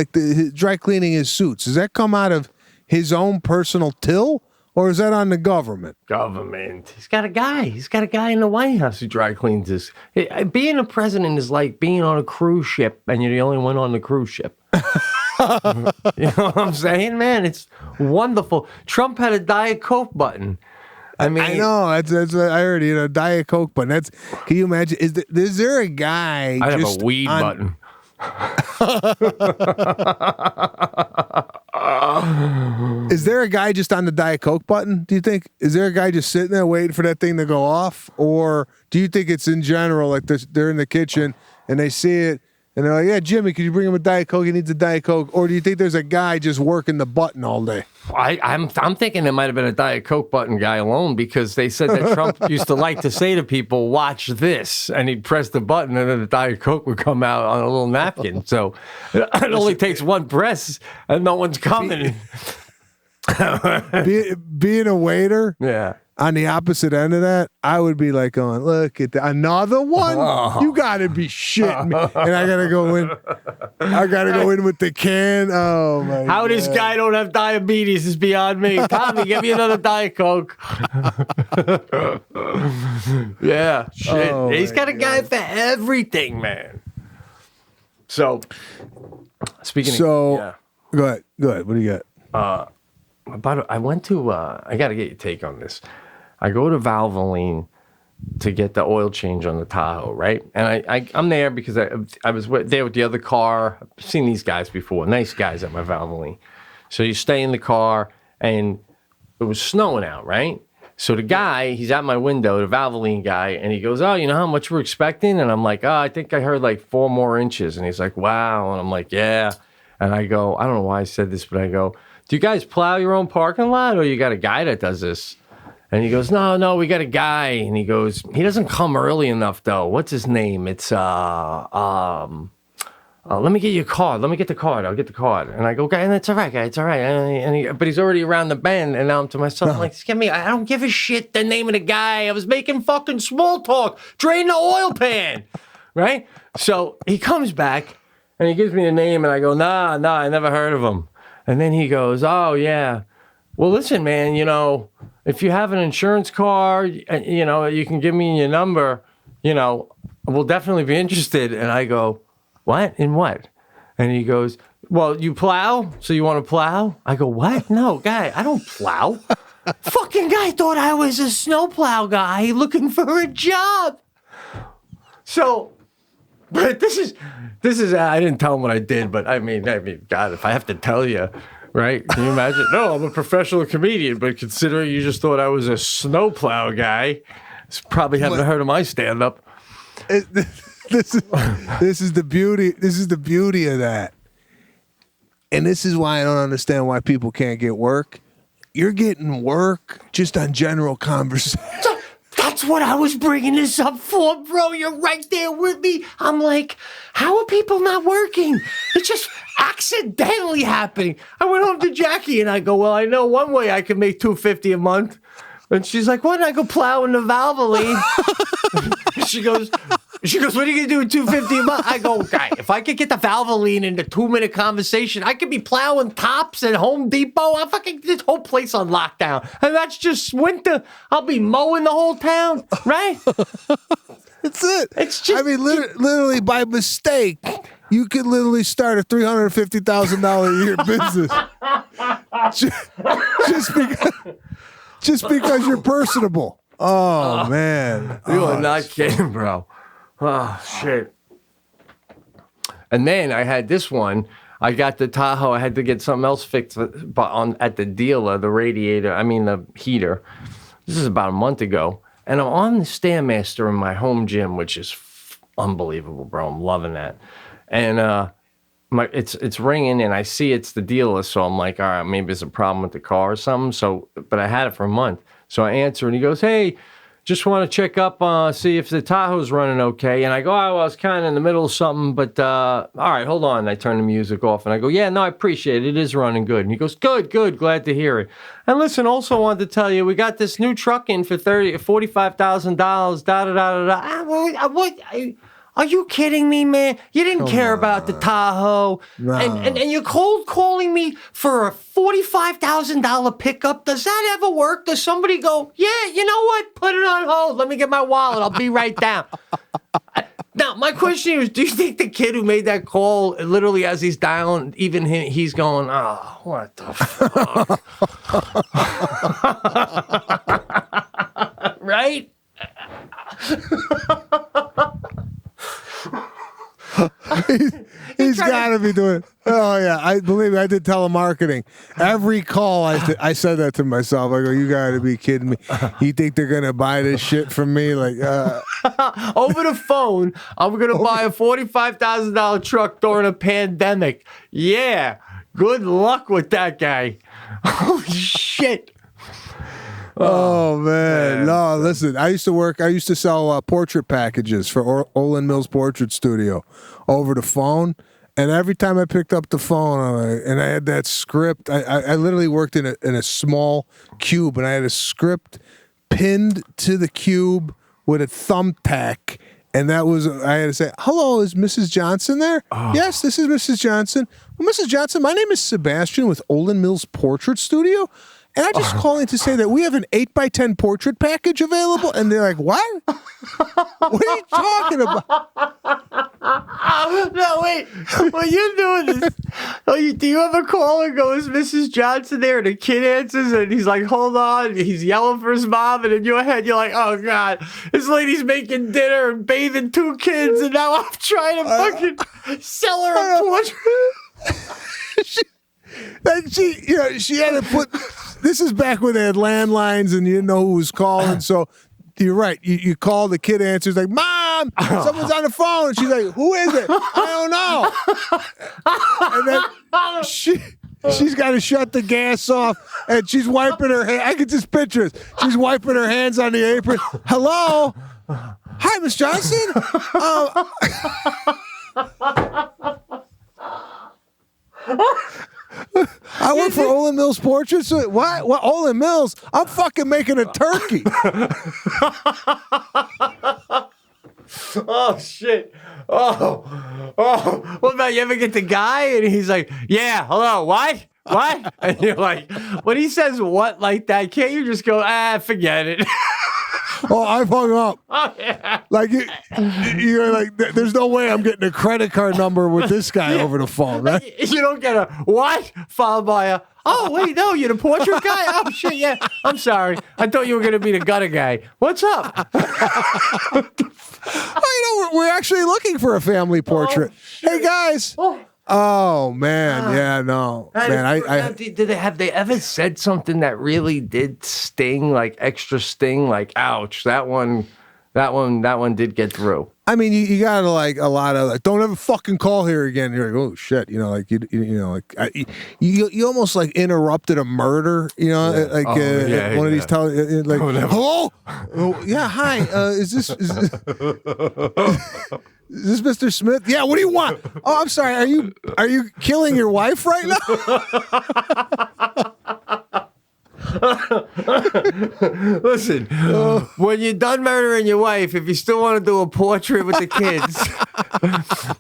dry cleaning his suits. Does that come out of his own personal till, or is that on the government? Government. He's got a guy. He's got a guy in the White House who dry cleans his. Being a president is like being on a cruise ship, and you're the only one on the cruise ship. You know what I'm saying, man? It's wonderful. Trump had a Diet Coke button. I mean, I know that's I heard. Diet Coke button. Can you imagine? Is there a guy? I have a weed button. Is there a guy just on the Diet Coke button? Do you think? Is there a guy just sitting there waiting for that thing to go off, or do you think it's in general? Like they're in the kitchen and they see it. And they're like, yeah, Jimmy, could you bring him a Diet Coke? He needs a Diet Coke. Or do you think there's a guy just working the button all day? I'm thinking there might have been a Diet Coke button guy alone, because they said that Trump used to like to say to people, watch this. And he'd press the button and then the Diet Coke would come out on a little napkin. So it only takes one press and no one's coming. Being a waiter. Yeah. On the opposite end of that, I would be like going, look at that. Another one? Oh. You got to be shitting me. And I got to go in. I got to go in with the can. Oh, my God. How this guy don't have diabetes is beyond me. Tommy, give me another Diet Coke. Yeah, shit. Oh, he's got a guy for everything, man. So, speaking of... Go ahead. What do you got? I went to... I got to get your take on this. I go to Valvoline to get the oil change on the Tahoe, right? And I'm there because I was there with the other car. I've seen these guys before, nice guys at my Valvoline. So you stay in the car, and it was snowing out, right? So the guy, he's at my window, the Valvoline guy, and he goes, oh, you know how much we're expecting? And I'm like, oh, I think I heard like 4 more inches. And he's like, wow. And I'm like, yeah. And I go, I don't know why I said this, but I go, do you guys plow your own parking lot, or you got a guy that does this? And he goes, no, we got a guy. And he goes, he doesn't come early enough, though. What's his name? It's, let me get you a card. Let me get the card. I'll get the card. And I go, okay, that's all right, guy. It's all right. But he's already around the bend. And now I'm to myself, I'm like, excuse me, I don't give a shit the name of the guy. I was making fucking small talk. Drain the oil pan. Right? So he comes back and he gives me the name. And I go, nah, I never heard of him. And then he goes, oh, yeah. Well, listen, man, if you have an insurance card, you can give me your number, we'll definitely be interested. And I go, what? In what? And he goes, well, you plow? So you want to plow? I go, what? No, guy, I don't plow. Fucking guy thought I was a snowplow guy looking for a job. So, but this is I didn't tell him what I did, but I mean, God, if I have to tell you, Right? Can you imagine? No, I'm a professional comedian, but considering you just thought I was a snowplow guy, probably haven't heard of my stand-up. This is the beauty. This is the beauty of that. And this is why I don't understand why people can't get work. You're getting work just on general conversation. That's what I was bringing this up for, bro. You're right there with me. I'm like, how are people not working? It's just accidentally happening. I went home to Jackie and I go, well, I know one way I can make $250 a month. And she's like, why don't I go plow in the Valvoline? She goes, what are you going to do with $250 a month? I go, okay, if I could get the Valvoline in the 2-minute conversation, I could be plowing tops at Home Depot. I'll fucking this whole place on lockdown. And that's just winter. I'll be mowing the whole town, right? That's it. It's just, I mean, literally by mistake, you could literally start a $350,000 a year business. Just because you're personable. Oh, man. You are not kidding, bro. Oh, shit. And then I had this one. I got the Tahoe. I had to get something else fixed at the dealer, the heater. This is about a month ago. And I'm on the Stairmaster in my home gym, which is unbelievable, bro. I'm loving that. And it's ringing, and I see it's the dealer. So I'm like, all right, maybe there's a problem with the car or something. But I had it for a month. So I answer, and he goes, hey, just want to check up, see if the Tahoe's running okay. And I go, oh, well, I was kind of in the middle of something, but all right, hold on. And I turn the music off, and I go, yeah, no, I appreciate it. It is running good. And he goes, good, glad to hear it. And listen, also wanted to tell you, we got this new truck in for $45,000, What? Are you kidding me, man? You didn't care about the Tahoe. No. And you're cold calling me for a $45,000 pickup. Does that ever work? Does somebody go, yeah, you know what? Put it on hold. Let me get my wallet. I'll be right down. Now, my question is, do you think the kid who made that call, literally as he's dialing, even he's going, oh, what the fuck? Right? He's got to be doing. Oh yeah, I believe me, I did telemarketing. Every call, I said that to myself. I go, you got to be kidding me. You think they're gonna buy this shit from me? Like over the phone, I'm gonna buy a $45,000 truck during a pandemic. Yeah, good luck with that guy. Holy shit. Oh man. No, listen. I used to sell portrait packages for Olin Mills Portrait Studio over the phone. And every time I picked up the phone and I had that script, I literally worked in a small cube, and I had a script pinned to the cube with a thumbtack. And I had to say, hello, is Mrs. Johnson there? Oh. Yes, this is Mrs. Johnson. Well, Mrs. Johnson, my name is Sebastian with Olin Mills Portrait Studio. And I'm just calling to say that we have an 8x10 portrait package available. And they're like, what? What are you talking about? No, wait. When you're doing this, do you ever call and go, is Mrs. Johnson there? And the kid answers, and he's like, hold on. He's yelling for his mom. And in your head, you're like, oh, God. This lady's making dinner and bathing 2 kids. And now I'm trying to fucking sell her a portrait. She had to put. This is back when they had landlines and you didn't know who was calling. So you're right. You call, the kid answers like, Mom, someone's on the phone. And she's like, who is it? I don't know. And then she's got to shut the gas off, and she's wiping her hand. I can just picture it. She's wiping her hands on the apron. Hello? Hi, Miss Johnson? I work for Olin Mills Portraits. What? Olin Mills? I'm fucking making a turkey. Oh, shit. Oh. What about you ever get the guy and he's like, yeah, hello, what? And you're like, when he says what like that, can't you just go, forget it? Oh, I've hung up. Oh, yeah. Like, you're like, there's no way I'm getting a credit card number with this guy over the phone, right? You don't get a what followed by a, oh, wait, no, you're the portrait guy? Oh, shit, yeah. I'm sorry. I thought you were going to be the gutter guy. What's up? We're actually looking for a family portrait. Hey, guys. Oh man, yeah, no, man. Have they ever said something that really did sting, like extra sting, like ouch? That one did get through. I mean, you got like a lot of like, don't ever fucking call here again. You're like, oh shit, you know, like you know, like you almost like interrupted a murder, you know, like one of these like, hello, oh, yeah, hi, is this Mr. Smith? Yeah, what do you want? Oh, I'm sorry, are you killing your wife right now? Listen, when you're done murdering your wife, if you still want to do a portrait with the kids,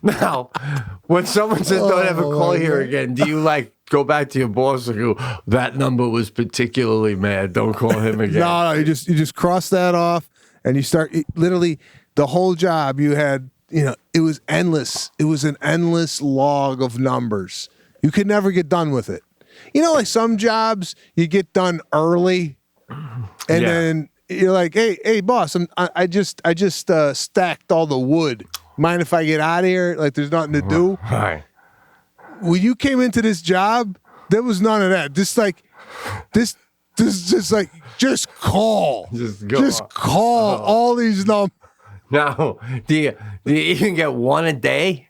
now, when someone says don't ever call here again, do you like go back to your boss and go, that number was particularly mad, don't call him again? No, you just cross that off and you start literally the whole job you had, you know, it was endless. It was an endless log of numbers. You could never get done with it. You know, like some jobs you get done early, and then you're like, "Hey, boss, I just stacked all the wood. Mind if I get out of here? Like, there's nothing to do." Right. When you came into this job, there was none of that. Just like just call, just call all these numbers. Now, do you even get one a day?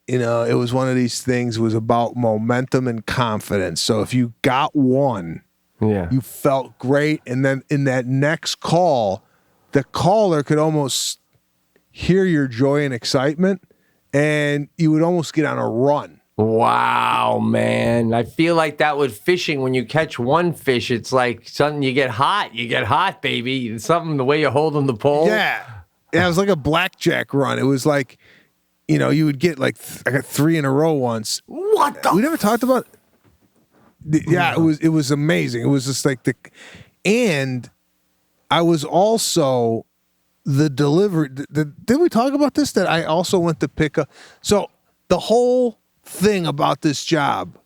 You know, it was one of these things. It was about momentum and confidence. So if you got one, you felt great. And then in that next call, the caller could almost hear your joy and excitement, and you would almost get on a run. Wow, man. I feel like that with fishing, when you catch one fish, it's like something you get hot. You get hot, baby. It's something the way you're holding the pole. Yeah, it was like a blackjack run. It was like, you know, you would get like I got 3 in a row once. What the? We never talked about. Yeah, it was amazing. It was just like and I was also the delivery. Did we talk about this? That I also went to pick up. So the whole thing about this job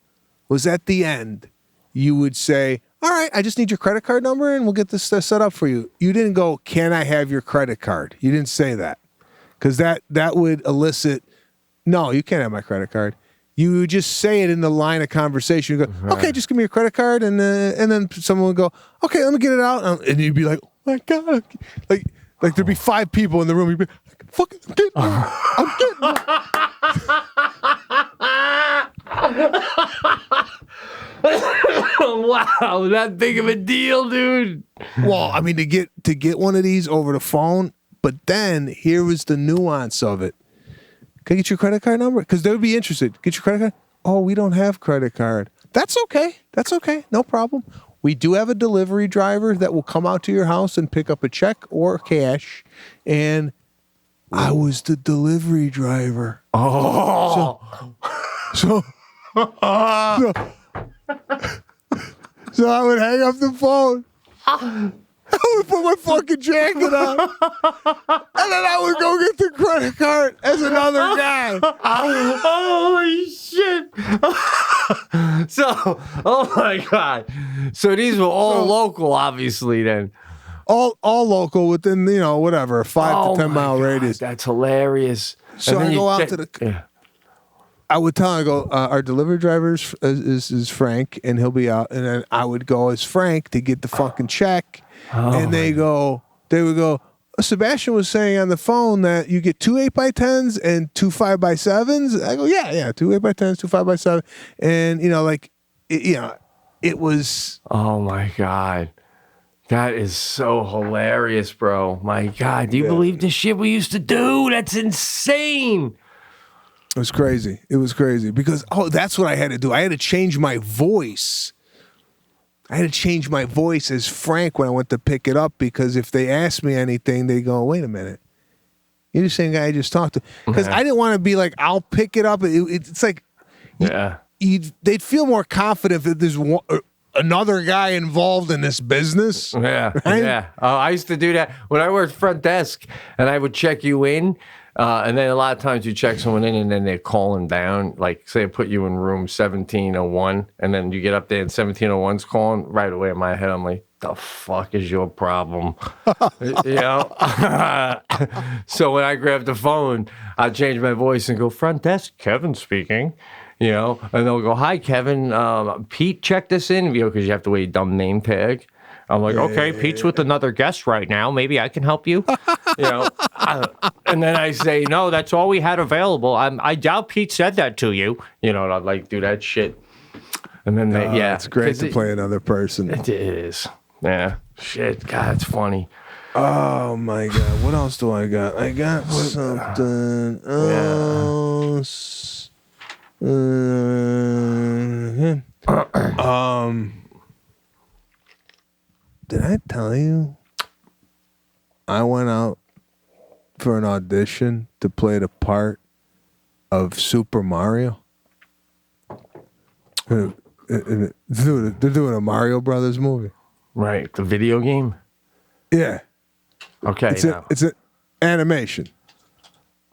was at the end, you would say, "All right, I just need your credit card number, and we'll get this set up for you." You didn't go, "Can I have your credit card?" You didn't say that. Because that would elicit, no, you can't have my credit card. You would just say it in the line of conversation. You go, okay, just give me your credit card, and then someone would go, okay, let me get it out, and you'd be like, oh my god, like there'd be 5 people in the room. You'd be, fucking, I'm getting it. Wow, that big of a deal, dude. Well, I mean, to get one of these over the phone. But then here was the nuance of it. Can I get your credit card number? Because they would be interested. Get your credit card? Oh, we don't have credit card. That's okay. That's okay. No problem. We do have a delivery driver that will come out to your house and pick up a check or cash. And I was the delivery driver. Oh. So I would hang up the phone. I would put my fucking jacket on, and then I would go get the credit card as another guy. Holy shit! So, oh my god! So these were all local, obviously. Then all local within, you know, whatever, 5 to 10 mile radius. That's hilarious. So I go out to the. Yeah. I would tell him, I go, our delivery driver is Frank, and he'll be out. And then I would go as Frank to get the fucking check. And they would go, Sebastian was saying on the phone that you get 2 8x10s and 2 5x7s. I go, yeah, 2 8x10s, 2 5x7. And, you know, like, it was. Oh my God. That is so hilarious, bro. My God. Do you believe the shit we used to do? That's insane. It was crazy. It was crazy because, that's what I had to do. I had to change my voice. I had to change my voice as Frank when I went to pick it up, because if they asked me anything, they go, wait a minute. You're the same guy I just talked to. Because I didn't want to be like, I'll pick it up. It's like, they'd feel more confident if there's another guy involved in this business. Yeah, right? yeah. I used to do that when I worked front desk, and I would check you in. And then a lot of times you check someone in and then they're calling down. Like, say I put you in room 1701, and then you get up there and 1701's calling. Right away in my head, I'm like, the fuck is your problem? You know? So when I grab the phone, I change my voice and go, front desk, Kevin speaking. You know, and they'll go, hi, Kevin. Pete checked this in, you know, because you have to wear a dumb name tag. I'm like, okay, Pete's with another guest right now. Maybe I can help you. You know, and then I say, no, that's all we had available. I doubt Pete said that to you. You know, and I'd like do that shit. And then it's great to play another person. It is. Yeah. Shit. God, it's funny. Oh my God. What else do I got? I got something else. Did I tell you I went out for an audition to play the part of Super Mario? They're doing a Mario Brothers movie. Right, the video game? Yeah. Okay. It's an animation.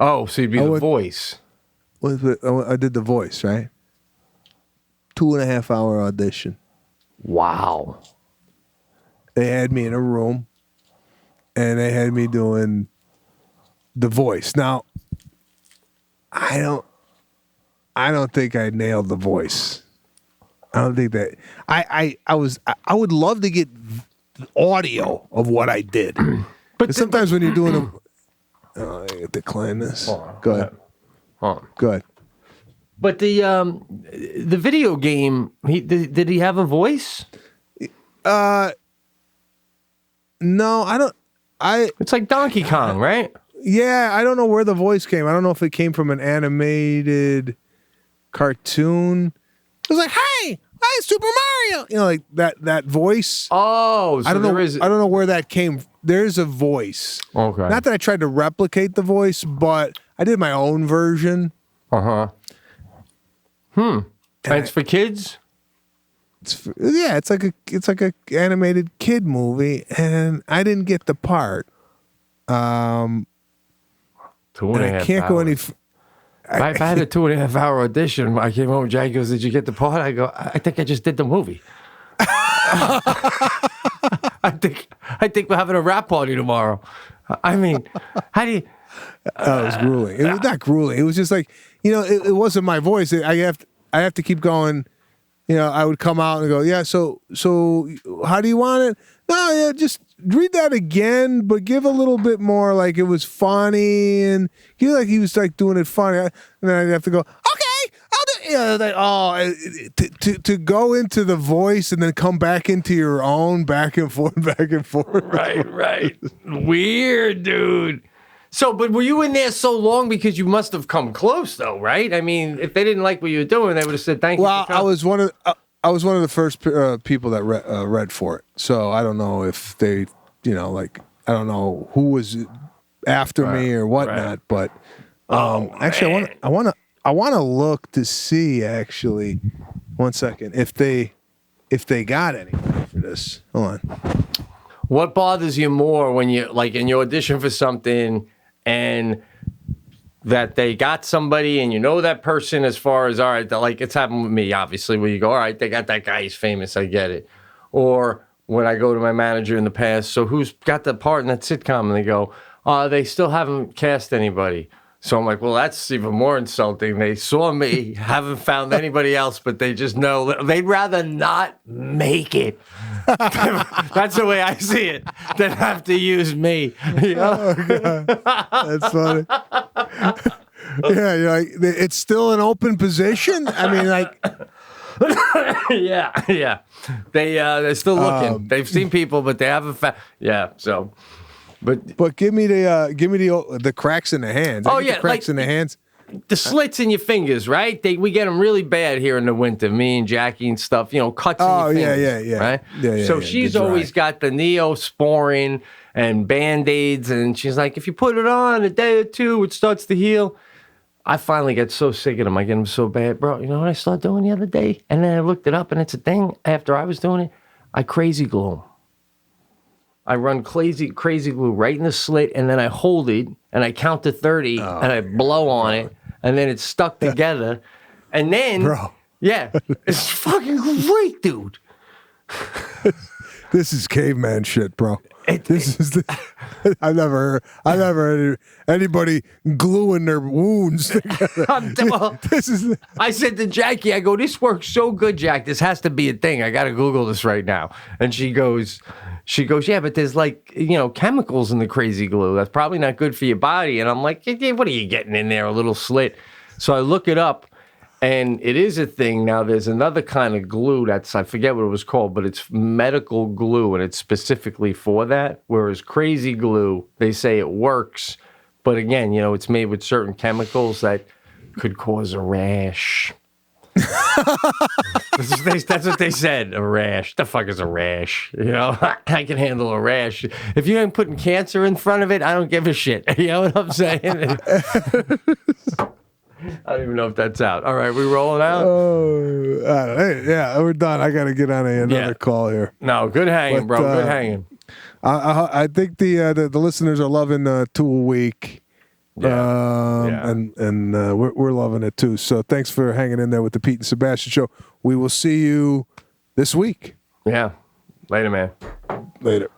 Oh, so you'd be the voice. I did the voice, right? 2.5 hour audition. Wow. They had me in a room, and they had me doing the voice. Now, I don't think I nailed the voice. I don't think that I would love to get audio of what I did. But sometimes when you're doing I decline this. Go ahead. Go ahead. But the video game, did he have a voice? No, I don't. It's like Donkey Kong, right? Yeah, I don't know where the voice came. I don't know if it came from an animated cartoon. It was like, "Hey, Super Mario," you know, like that voice. Oh, so I don't know. I don't know where that came. There's a voice. Okay. Not that I tried to replicate the voice, but I did my own version. And it's for kids. It's like a animated kid movie, and I didn't get the part. 2.5 I can't hours. go any. If I had a 2.5 hour audition, I came home. Jack goes, "Did you get the part?" I go, "I think I just did the movie." I think we're having a rap party tomorrow. I mean, how do you? It was grueling. It was not grueling. It was just like, you know, it wasn't my voice. I have to keep going. You know, I would come out and go, yeah. So how do you want it? No, yeah, just read that again, but give a little bit more. Like it was funny, and he was like doing it funny. And then I'd have to go, okay, I'll do. You know, like, to go into the voice and then come back into your own, back and forth. Right. Weird, dude. So, but were you in there so long because you must have come close, though, right? I mean, if they didn't like what you were doing, they would have said thank you. Well, I was one of the first people that read for it. So I don't know if they, you know, like I don't know who was after me or whatnot. But actually, I want to look to see actually. 1 second, if they got anything for this. Hold on. What bothers you more when you like in your audition for something and that they got somebody and you know that person as far as, all right, like it's happened with me, obviously, where you go, all right, they got that guy, he's famous, I get it. Or when I go to my manager in the past, so who's got the part in that sitcom? And they go, they still haven't cast anybody. So I'm like, well, that's even more insulting. They saw me, haven't found anybody else, but they just know they'd rather not make it. That's the way I see it. Than have to use me. You know? Oh, God. That's funny. Yeah, you're like, it's still an open position. I mean, like, yeah. They're still looking. They've seen people, but they haven't found. Yeah, so. But give me the cracks in the hands. The cracks in the hands. The slits in your fingers, right? We get them really bad here in the winter. Me and Jackie and stuff, you know, cuts in your fingers. Yeah. Right? Yeah. So she's always got the Neosporin and Band-Aids, and she's like, if you put it on a day or two, it starts to heal. I finally get so sick of them. I get them so bad. Bro, you know what I started doing the other day? And then I looked it up, and it's a thing. After I was doing it, I crazy glue them. I run crazy glue right in the slit, and then I hold it, and I count to 30, and I blow on it, and then it's stuck together. And then, yeah, it's fucking great, dude. This is caveman shit, bro. I've never heard anybody gluing their wounds together. I said to Jackie, I go, this works so good, Jack. This has to be a thing. I got to Google this right now. And she goes, yeah, but there's like, chemicals in the crazy glue. That's probably not good for your body. And I'm like, hey, what are you getting in there? A little slit. So I look it up. And it is a thing. Now, there's another kind of glue I forget what it was called, but it's medical glue, and it's specifically for that. Whereas crazy glue, they say it works. But again, it's made with certain chemicals that could cause a rash. That's what they said, a rash. The fuck is a rash? I can handle a rash. If you ain't putting cancer in front of it, I don't give a shit. You know what I'm saying? I don't even know if that's out. All right, we rolling out? Hey, yeah, we're done. I got to get on another call here. No, good hanging, bro. Good hanging. I think the listeners are loving 2 a week. And we're loving it too. So thanks for hanging in there with the Pete and Sebastian show. We will see you this week. Yeah. Later, man. Later.